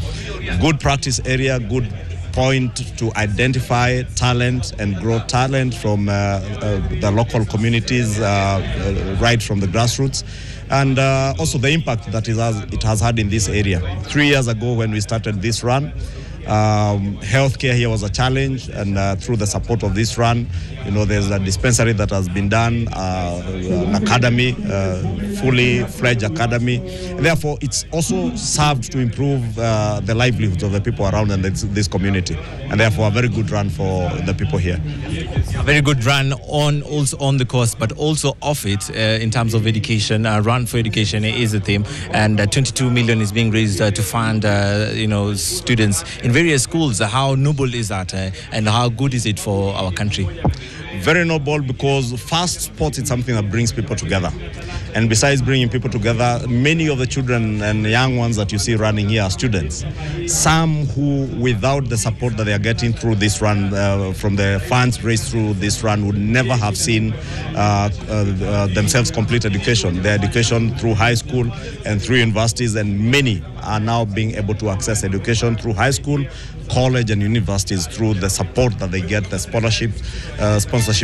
Good practice area, good point to identify talent and grow talent from the local communities right from the grassroots, and also the impact that it has had in this area. 3 years ago when we started this run, healthcare here was a challenge, and through the support of this run, there's a dispensary that has been done, an academy, fully fledged academy. And therefore, it's also served to improve the livelihoods of the people around in this community, and therefore a very good run for the people here. A very good run also on the course, but also off it in terms of education. Run for education is the theme, and 22 million is being raised to fund students in various schools. How noble is that, and how good is it for our country? Very noble, because first, sports is something that brings people together. And besides bringing people together, many of the children and young ones that you see running here are students. Some who, without the support that they are getting through this run, from the funds raised through this run, would never have seen themselves complete education. Their education through high school and through universities, and many are now being able to access education through high school, college and universities through the support that they get, the sponsorship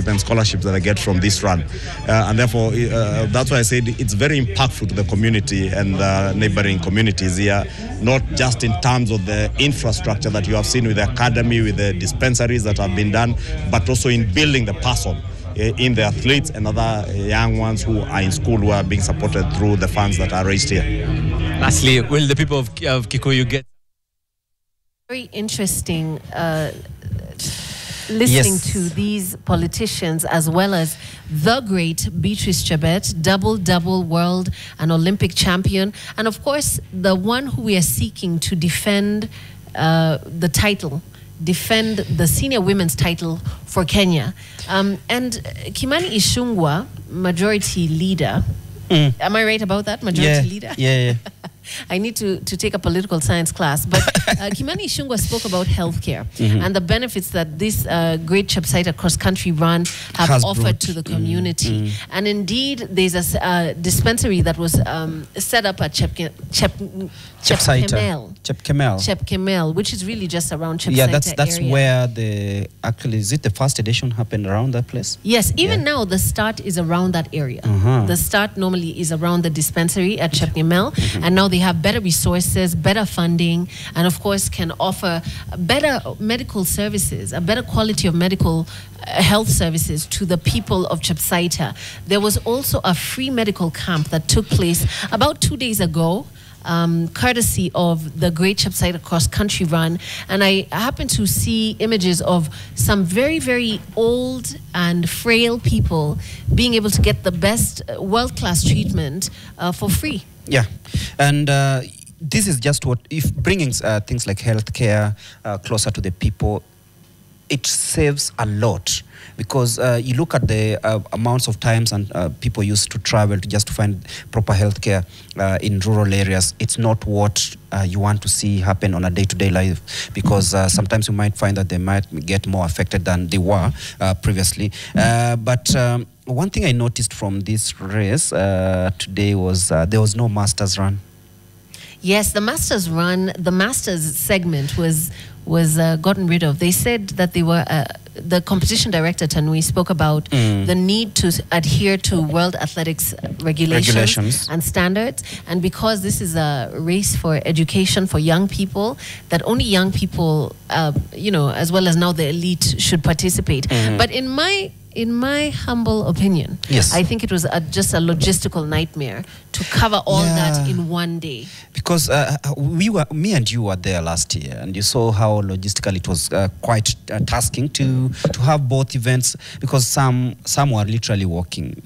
and scholarships that they get from this run. And therefore, that's why I said it's very impactful to the community and neighboring communities here, not just in terms of the infrastructure that you have seen with the academy, with the dispensaries that have been done, but also in building the person in the athletes and other young ones who are in school who are being supported through the funds that are raised here. Lastly, will the people of Kikuyu get very interesting listening to these politicians, as well as the great Beatrice Chebet, double world and Olympic champion, and of course the one who we are seeking to defend the title, defend the senior women's title for Kenya. And Kimani Ichung'wah, majority leader. Am I right about that? Majority leader? Yeah. I need to take a political science class. But Kimani Ichung'wah spoke about healthcare and the benefits that this great Chepsaita cross-country run have offered to the community. And indeed, there's a dispensary that was set up at Chepkemel, which is really just around Chepsaita Yeah, that's area. where is it the first edition happened around that place? Yes, even now the start is around that area. The start normally is around the dispensary at Chepkemel, and now they have better resources, better funding, and of course can offer better medical services, a better quality of medical health services to the people of Chepsaita. There was also a free medical camp that took place about 2 days ago, courtesy of the Great Chepsaita Cross Country Run, and I happened to see images of some very, very old and frail people being able to get the best world-class treatment for free. Yeah, and this is just if bringing things like healthcare closer to the people, it saves a lot, because you look at the amounts of times and people used to travel to just find proper healthcare in rural areas. It's not what you want to see happen on a day-to-day life, because sometimes you might find that they might get more affected than they were previously. But one thing I noticed from this race today was there was no Masters run. Yes, the Masters run, the Masters segment was gotten rid of. They said that they were, the competition director Tanui spoke about the need to adhere to World Athletics regulations and standards, and because this is a race for education for young people, that only young people, as well as now the elite, should participate. But in my humble opinion, yes, I think it was just a logistical nightmare to cover all that in one day. Because me and you were there last year, and you saw how logistical it was quite tasking to have both events, because some were literally walking.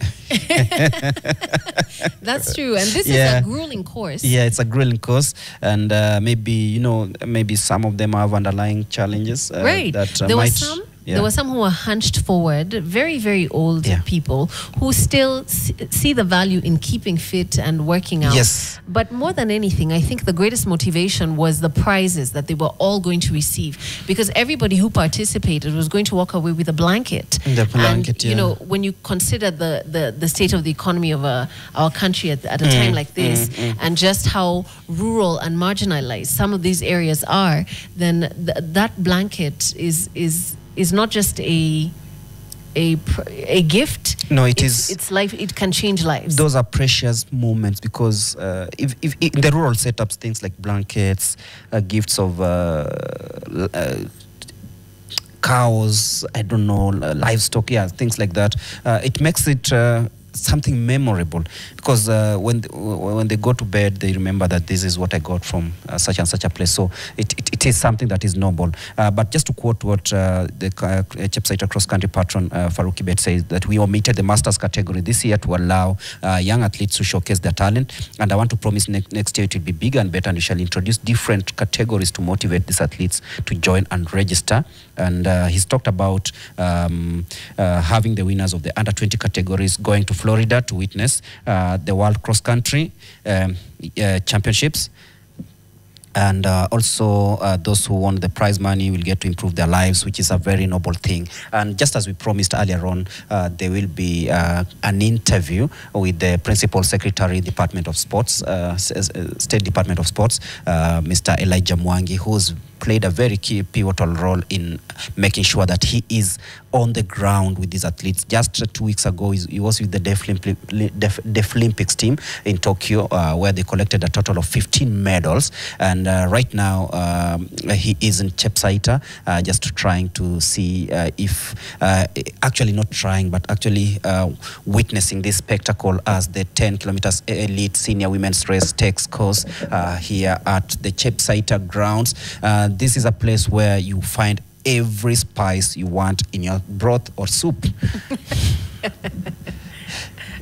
That's true, and this is a grueling course. Yeah, it's a grueling course, and maybe some of them have underlying challenges. Right, That there were some. There were some who were hunched forward, very, very old people who still see the value in keeping fit and working out. Yes. But more than anything, I think the greatest motivation was the prizes that they were all going to receive, because everybody who participated was going to walk away with a blanket. The blanket, and, you know, when you consider the state of the economy of our country at a time like this, and just how rural and marginalized some of these areas are, then that blanket is not just a gift. No, it's life. It can change lives. Those are precious moments, because if in the rural setups, things like blankets, gifts of cows, I don't know, livestock, things like that, it makes it something memorable, because when they go to bed, they remember that this is what I got from such and such a place. So it is something that is noble. But just to quote what the Chepsaita cross-country patron Farouk Kibet says, that we omitted the masters category this year to allow young athletes to showcase their talent, and I want to promise next year it will be bigger and better, and we shall introduce different categories to motivate these athletes to join and register. And he's talked about having the winners of the under-20 categories going to Florida to witness the World Cross Country Championships. And also those who won the prize money will get to improve their lives, which is a very noble thing. And just as we promised earlier on, there will be an interview with the Principal Secretary, Department of Sports, State Department of Sports, Mr. Elijah Mwangi, who's played a very key pivotal role in making sure that he is on the ground with these athletes. Just 2 weeks ago, he was with the Deaflympics team in Tokyo, where they collected a total of 15 medals. And right now, he is in Chepsaita, just trying to see if, actually not trying, but actually witnessing this spectacle as the 10 kilometers elite senior women's race takes course here at the Chepsaita grounds. This is a place where you find every spice you want in your broth or soup.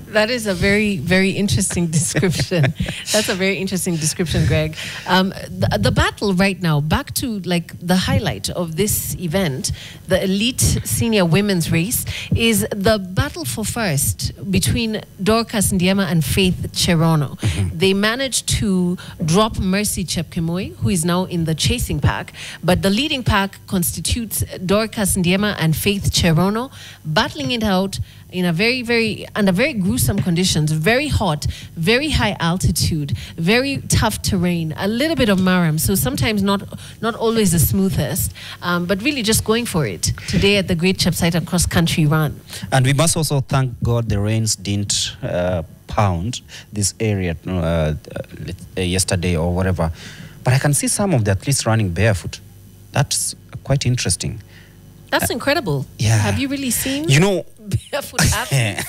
That is a very, very interesting description. That's a very interesting description, Greg. The battle right now, back to like the highlight of this event, the elite senior women's race, is the battle for first between Dorcas Ndiema and Faith Cherono. They managed to drop Mercy Chepkemoi, who is now in the chasing pack, but the leading pack constitutes Dorcas Ndiema and Faith Cherono, battling it out in a under very gruesome conditions, very hot, very high altitude, very tough terrain, a little bit of maram, so sometimes not always the smoothest, but really just going for it today at the Great Chepsaita Cross Country Run. And we must also thank God the rains didn't pound this area yesterday or whatever. But I can see some of the athletes running barefoot. That's quite interesting. That's incredible. Yeah. Have you really seen? You know, barefoot athletes?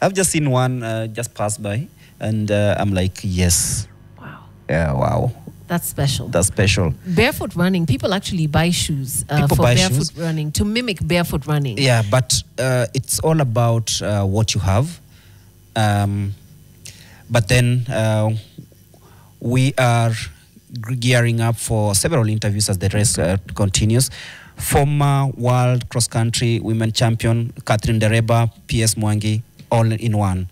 I've just seen one just pass by, and I'm like, yes. Wow. Yeah, wow. That's special. That's special. Barefoot running, people actually buy shoes for barefoot running, to mimic barefoot running. Yeah, but it's all about what you have. But then we are gearing up for several interviews as the race continues. Former world cross-country women champion Catherine Dereba, PS Mwangi, all in one.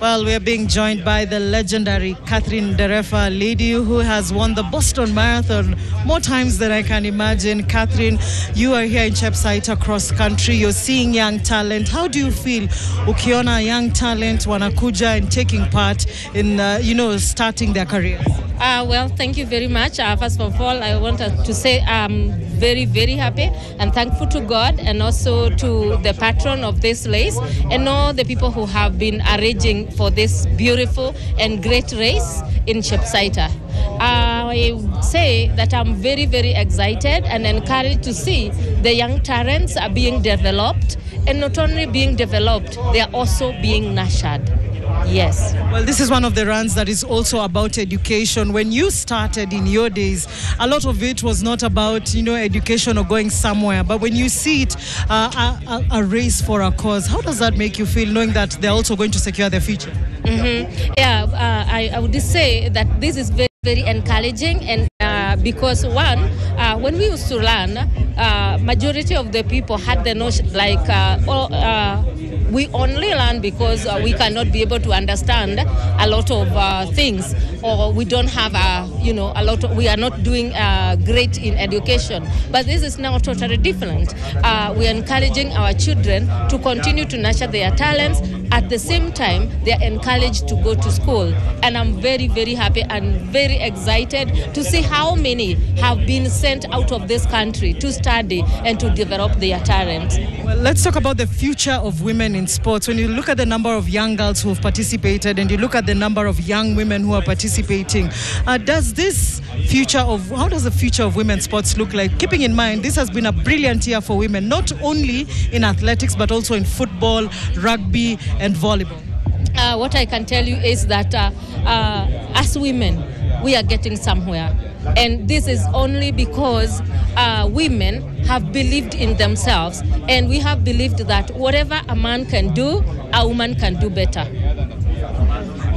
Well, we are being joined by the legendary Catherine Dereba, lady who has won the Boston Marathon more times than I can imagine. Catherine, you are here in Chepsaita cross country. You're seeing young talent. How do you feel ukiona young talent wanakuja and taking part in, starting their careers? Well, thank you very much. First of all, I wanted to say I'm very, very happy and thankful to God and also to the patron of this race and all the people who have been arranging for this beautiful and great race in Chepsaita. I say that I'm very, very excited and encouraged to see the young talents are being developed, and not only being developed, they are also being nurtured. Yes. Well, this is one of the runs that is also about education. When you started in your days, a lot of it was not about, education or going somewhere. But when you see it, a race for a cause, how does that make you feel, knowing that they're also going to secure their future? Yeah, I would say that this is very very encouraging, and because one, when we used to learn, majority of the people had the notion like we only learn because we cannot be able to understand a lot of things, or we don't have we are not doing great in education. But this is now totally different. We are encouraging our children to continue to nurture their talents. At the same time, they are encouraged to go to school. And I'm very, very happy and very excited to see how many have been sent out of this country to study and to develop their talent. Well, let's talk about the future of women in sports. When you look at the number of young girls who have participated and you look at the number of young women who are participating, how does the future of women's sports look like? Keeping in mind, this has been a brilliant year for women, not only in athletics, but also in football, rugby, and volleyball. What I can tell you is that as women, we are getting somewhere. And this is only because women have believed in themselves, and we have believed that whatever a man can do, a woman can do better.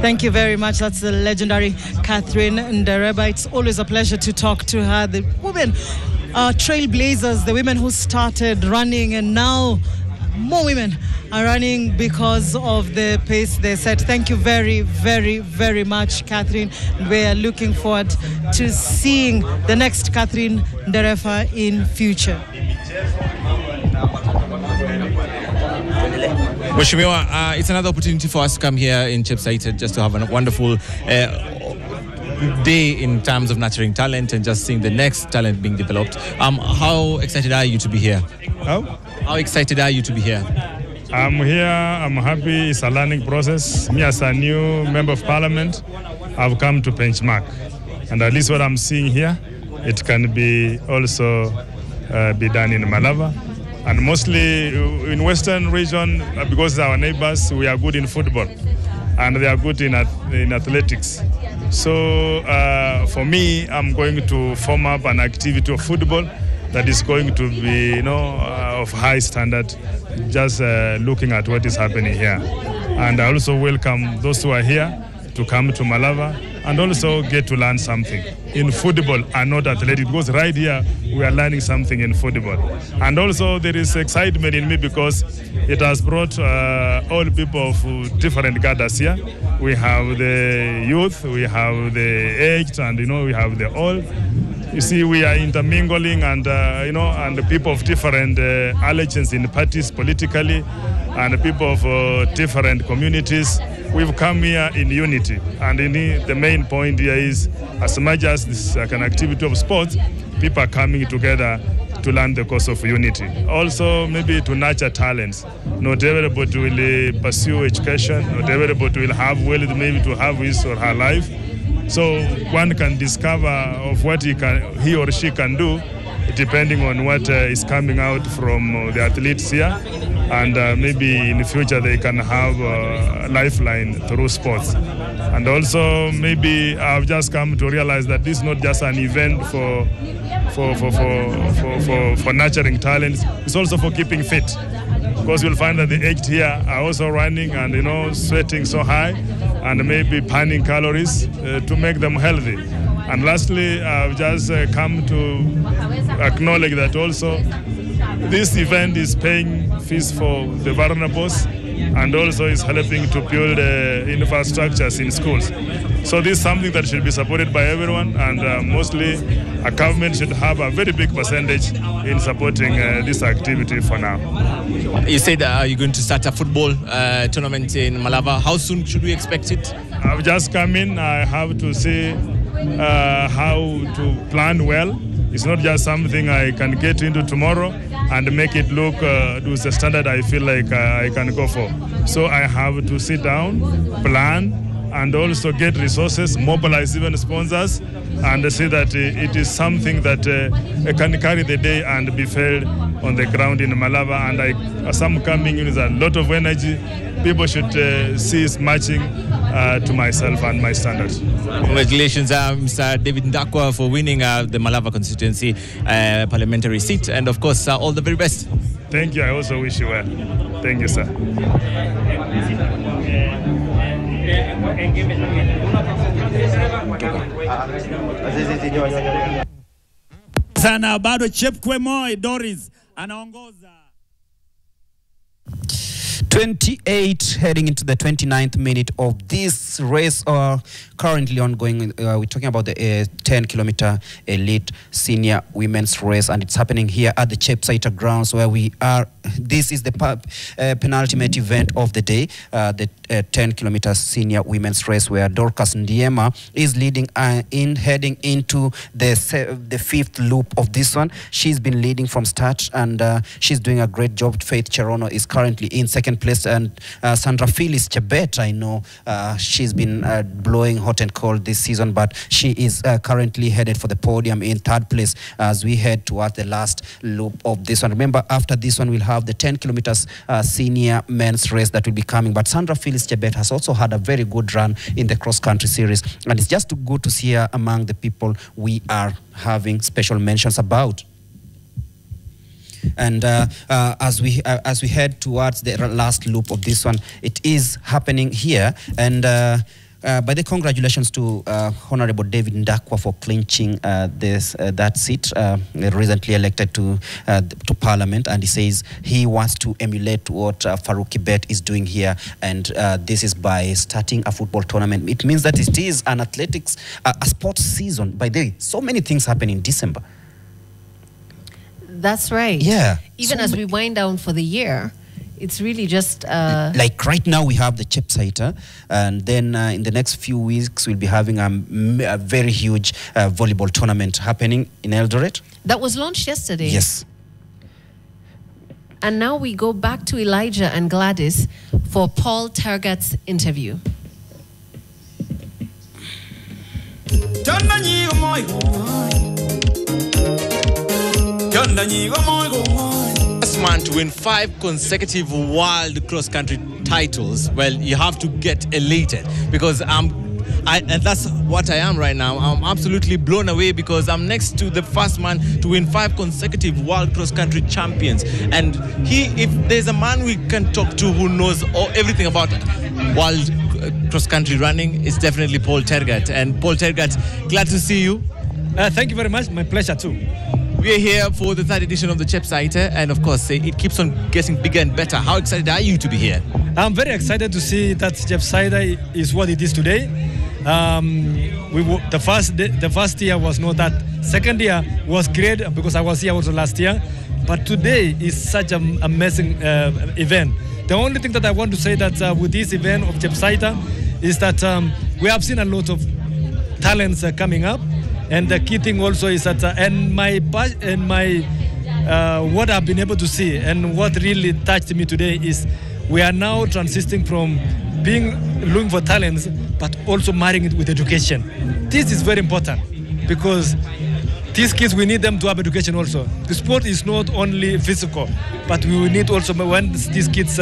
Thank you very much. That's the legendary Catherine Ndereba. It's always a pleasure to talk to her. The women trailblazers, the women who started running, and now more women are running because of the pace they set. Thank you very, very, very much, Catherine. We are looking forward to seeing the next Catherine Ndereba in future. Mheshimiwa, it's another opportunity for us to come here in Chepsaita just to have a wonderful day in terms of nurturing talent and just seeing the next talent being developed. How excited are you to be here? How excited are you to be here? I'm here, I'm happy. It's a learning process. Me as a new member of parliament, I've come to benchmark. And at least what I'm seeing here, it can be also be done in Malava. And mostly in Western region, because our neighbors, we are good in football and they are good in athletics. So for me, I'm going to form up an activity of football that is going to be, of high standard, just looking at what is happening here. And I also welcome those who are here to come to Malava and also get to learn something in football and not athletics, because right here we are learning something in football. And also there is excitement in me because it has brought all people of different cadres here. We have the youth, we have the aged, and we have the old. You see, we are intermingling, and and the people of different allegiances in parties politically, and people of different communities. We've come here in unity, and the main point here is, as much as this is like an activity of sports, people are coming together to learn the cause of unity. Also, maybe to nurture talents. Not everybody will pursue education. Not everybody will have wealth, maybe to have his or her life. So one can discover of what he or she can do, depending on what is coming out from the athletes here. And maybe in the future they can have a lifeline through sports. And also maybe I've just come to realize that this is not just an event for nurturing talents, it's also for keeping fit. Because you'll find that the aged here are also running and sweating so high and maybe burning calories to make them healthy. And lastly, I've just come to acknowledge that also this event is paying fees for the vulnerables and also is helping to build infrastructures in schools. So this is something that should be supported by everyone, and mostly a government should have a very big percentage in supporting this activity for now. You said you're going to start a football tournament in Malava. How soon should we expect it? I've just come in. I have to see how to plan well. It's not just something I can get into tomorrow and make it look to the standard I feel like I can go for. So I have to sit down, plan, and also get resources, mobilize even sponsors, and see that it is something that can carry the day and be felt on the ground in Malava. And as I'm coming in with a lot of energy, people should see it's matching to myself and my standards. Congratulations, Mr. David Ndakwa, for winning the Malava constituency parliamentary seat, and of course, all the very best. Thank you. I also wish you well. Thank you, sir. Sana bado Chepkwemoi Doris anaongoza. 28 heading into the 29th minute of this race currently ongoing. We're talking about the 10-kilometer elite senior women's race, and it's happening here at the Chepsaita grounds where we are. This is the penultimate event of the day, the 10-kilometer senior women's race, where Dorcas Ndiema is leading heading into the fifth loop of this one. She's been leading from start, and she's doing a great job. Faith Cherono is currently in second place, and Sandra Phyllis Chebet, I know she's been blowing hot and cold this season, but she is currently headed for the podium in third place as we head towards the last loop of this one. Remember, after this one, we'll have the 10 kilometers senior men's race that will be coming. But Sandra Phyllis Chebet has also had a very good run in the cross-country series, and it's just good to see her among the people we are having special mentions about. And as we head towards the last loop of this one, it is happening here. And by the congratulations to Honorable David Ndakwa for clinching that seat, recently elected to Parliament, and he says he wants to emulate what Farouk Kibet is doing here, and this is by starting a football tournament. It means that it is an athletics, a sports season. By the way, so many things happen in December. That's right. Yeah. Even as we wind down for the year, it's really just... like right now we have the Chepsaita, and then in the next few weeks we'll be having a very huge volleyball tournament happening in Eldoret. That was launched yesterday. Yes. And now we go back to Elijah and Gladys for Paul Tergat's interview. First man to win 5 consecutive world cross-country titles. Well, you have to get elated, because and that's what I am right now. I'm absolutely blown away because I'm next to the first man to win 5 consecutive world cross-country champions. And if there's a man we can talk to who knows everything about world cross-country running, it's definitely Paul Tergat. And Paul Tergat, glad to see you. Thank you very much. My pleasure too. We're here for the 3rd edition of the Chepsaita, and of course, it keeps on getting bigger and better. How excited are you to be here? I'm very excited to see that Chepsaita is what it is today. The first year was not that. Second year was great because I was here also last year. But today is such an amazing event. The only thing that I want to say that with this event of Chepsaita is that we have seen a lot of talents coming up. And the key thing also is that, what I've been able to see and what really touched me today is we are now transitioning from looking for talents, but also marrying it with education. This is very important because these kids, we need them to have education also. The sport is not only physical, but we need also, when these kids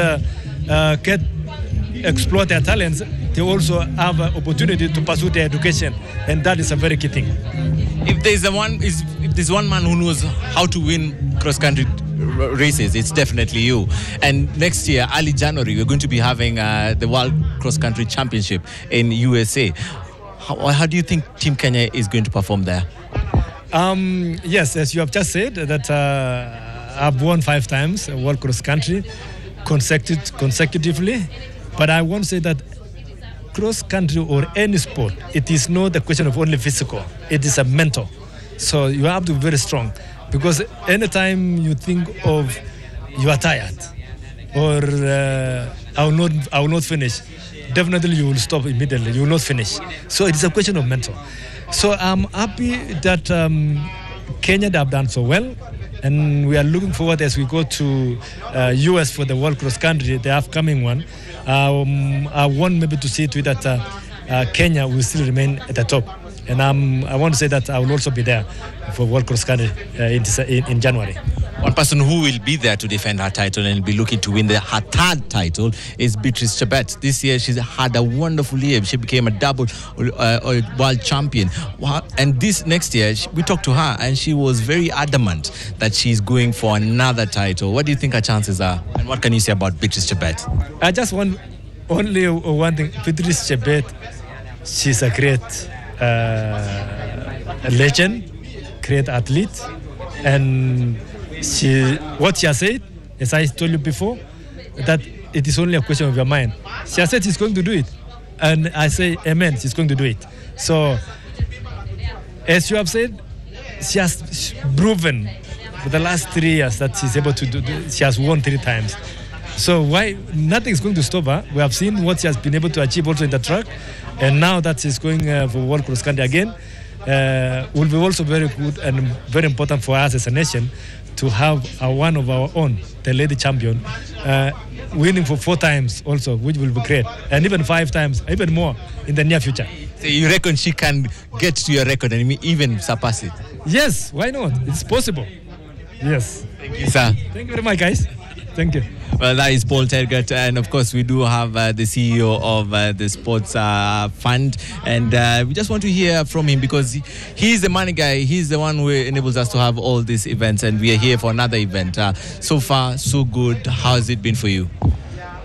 explore their talents, they also have an opportunity to pursue their education, and that is a very key thing. If there's one man who knows how to win cross-country races, it's definitely you. And next year, early January, we're going to be having the World Cross-Country Championship in USA. How do you think Team Kenya is going to perform there? Yes, as you have just said, that I've won 5 times World Cross-Country consecutively. But I want to say that cross-country or any sport, it is not a question of only physical. It is a mental. So you have to be very strong, because anytime you think of you are tired or I will not finish, definitely you will stop immediately. You will not finish. So it is a question of mental. So I'm happy that Kenya have done so well. And we are looking forward as we go to US for the World Cross Country, the upcoming one. I want maybe to see to it that Kenya will still remain at the top. And I want to say that I will also be there for World Cross Country in January. One person who will be there to defend her title and be looking to win her 3rd title is Beatrice Chebet. This year she's had a wonderful year. She became a double world champion. And this next year, we talked to her and she was very adamant that she's going for another title. What do you think her chances are? And what can you say about Beatrice Chebet? I just want only one thing, Beatrice Chebet, she's a great legend, great athlete, and what she has said, as I told you before, that it is only a question of your mind. She has said she's going to do it, and I say amen, she's going to do it. So, as you have said, she has proven for the last 3 years that she's able to do. She has won 3 times. So why nothing is going to stop her? We have seen what she has been able to achieve also in the track, and now that she's going for World Cross Country again, will be also very good and very important for us as a nation to have one of our own, the lady champion, winning for 4 times also, which will be great, and even 5 times, even more in the near future. So you reckon she can get to your record and even surpass it? Yes, why not? It's possible. Yes. Thank you, sir. Thank you very much, guys. Thank you. Well, that is Paul Tergat, and of course we do have the CEO of the Sports Fund, and we just want to hear from him because he's the money guy. He's the one who enables us to have all these events, and we are here for another event. So far, so good. How has it been for you?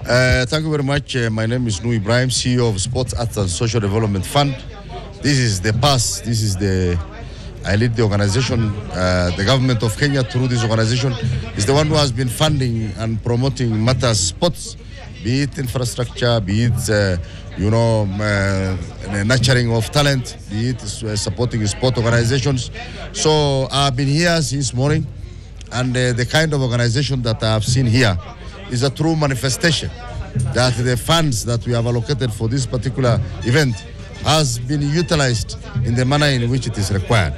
Thank you very much. My name is Nu Ibrahim, CEO of Sports Arts and Social Development Fund. This is the past. I lead the organization. The government of Kenya, through this organization, is the one who has been funding and promoting matters sports, be it infrastructure, be it nurturing of talent, be it supporting sport organizations. So I've been here since morning, and the kind of organization that I have seen here is a true manifestation that the funds that we have allocated for this particular event has been utilized in the manner in which it is required.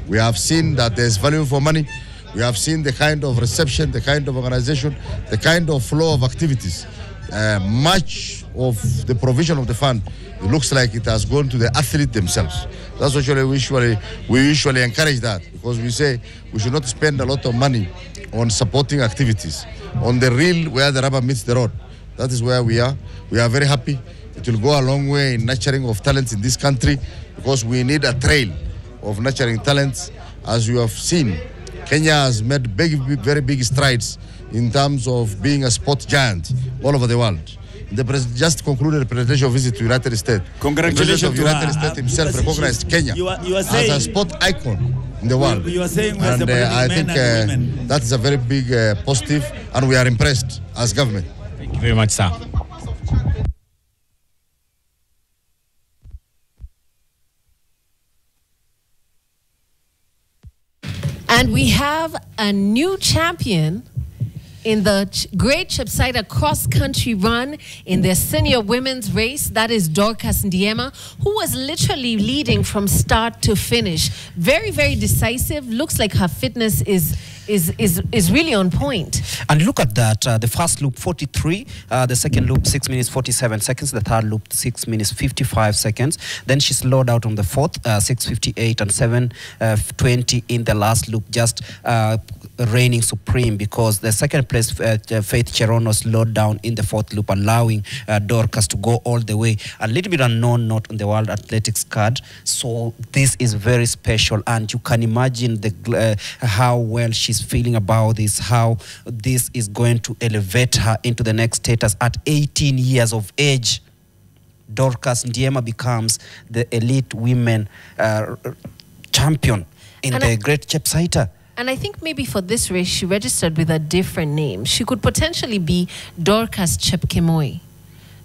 We have seen that there's value for money. We have seen the kind of reception, the kind of organization, the kind of flow of activities. Much of the provision of the fund, it looks like it has gone to the athletes themselves. That's actually we usually encourage that, because we say we should not spend a lot of money on supporting activities. On the real, where the rubber meets the road, that is where we are. We are very happy. It will go a long way in nurturing of talents in this country, because we need a trail of nurturing talents. As you have seen, Kenya has made very big strides in terms of being a sport giant all over the world. The just concluded a presidential visit to the United States. Congratulations. The President of the United States himself recognized Kenya as a sport icon in the world. You are saying and I think that is a very big positive, and we are impressed as government. Thank you very much, sir. And we have a new champion in the Great Chepsaita cross-country run in their senior women's race. That is Dorcas Ndiema, who was literally leading from start to finish. Very, very decisive. Looks like her fitness is really on point. And look at that. The first loop, 43. The second loop, 6 minutes, 47 seconds. The third loop, 6 minutes, 55 seconds. Then she slowed out on the fourth, 6:58 and 7:20 in the last loop, just reigning supreme, because the second place, Faith Cherono, slowed down in the fourth loop, allowing Dorcas to go all the way. A little bit unknown note on the World Athletics card. So this is very special, and you can imagine how well she's feeling about this, how this is going to elevate her into the next status. At 18 years of age, Dorcas Ndiema becomes the elite women champion in the Great Chepsaita. And I think maybe for this race, she registered with a different name. She could potentially be Dorcas Chepkemoi.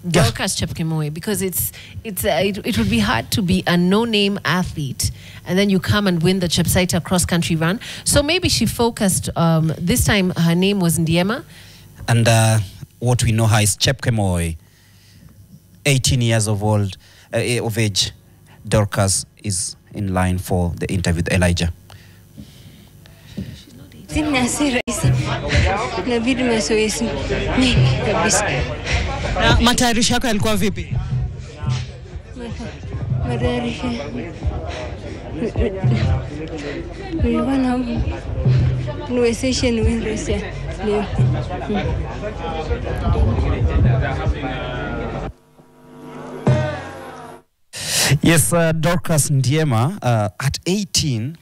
Dorcas Chepkemoi, because it would be hard to be a no-name athlete and then you come and win the Chepsaita cross-country run. So maybe she focused, this time her name was Ndiema. And what we know her is Chepkemoi. 18 years of age. Dorcas is in line for the interview with Elijah. Na matayarisho yako yalikuwa vipi? Matayarisho nilikuwa na niwezeshe niweze leo. Yes, Dorcas Ndiema, at 18,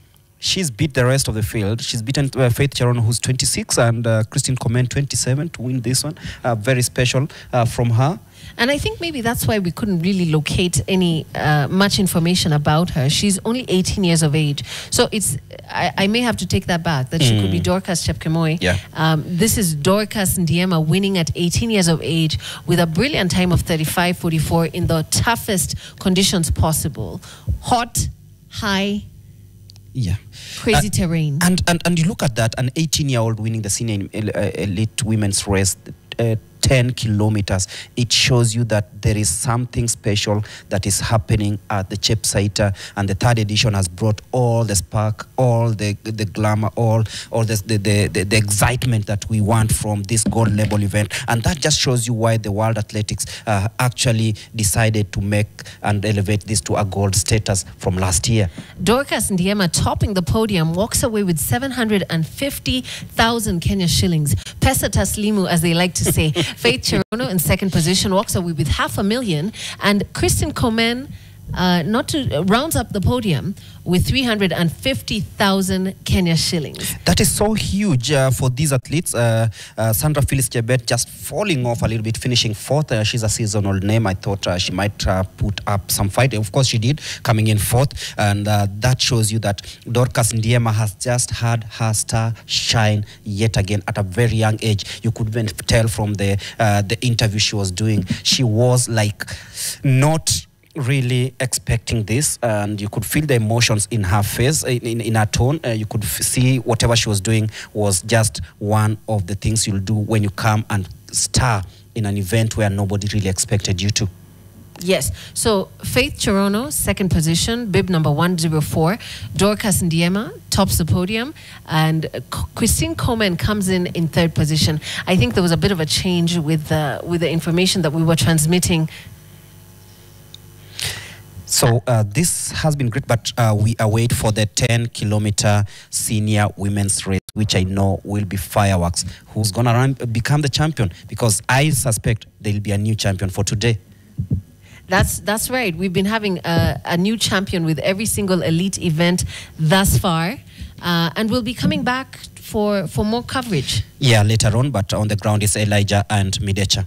she's beat the rest of the field. She's beaten Faith Cherono, who's 26, and Christine Komen, 27, to win this one. Very special from her. And I think maybe that's why we couldn't really locate any much information about her. She's only 18 years of age. So I may have to take that back, that she could be Dorcas Chepkemoi. Yeah. This is Dorcas Ndiema winning at 18 years of age with a brilliant time of 35:44 in the toughest conditions possible. Hot, high, crazy terrain. And you look at that, an 18-year-old winning the senior elite women's race, 10 kilometers. It shows you that there is something special that is happening at the Chepsaita, and the third edition has brought all the spark, all the glamour, all the excitement that we want from this gold level event. And that just shows you why the World Athletics actually decided to make and elevate this to a gold status from last year. Dorcas Ndiema, topping the podium, walks away with 750,000 Kenya shillings. Pesa taslimu, as they like to say. Faith Cherono in second position walks away with $500,000, and Christine Komen rounds up the podium with 350,000 Kenya shillings. That is so huge for these athletes. Sandra Phyllis Chebet just falling off a little bit, finishing fourth. She's a seasonal name. I thought she might put up some fight. Of course she did, coming in fourth. And that shows you that Dorcas Ndiema has just had her star shine yet again at a very young age. You could even tell from the interview she was doing. She was like not really expecting this, and you could feel the emotions in her face, in her tone. You could see whatever she was doing was just one of the things you'll do when you come and star in an event where nobody really expected you to. Yes. So Faith Cherono, second position, bib number 104. Dorcas Ndiema tops the podium, and Christine Komen comes in third position. I think there was a bit of a change with the information that we were transmitting. So this has been great, but we await for the 10-kilometer senior women's race, which I know will be fireworks. Who's going to become the champion? Because I suspect there will be a new champion for today. That's right. We've been having a new champion with every single elite event thus far, and we'll be coming back for more coverage. Yeah, later on, but on the ground is Elijah and Midecha.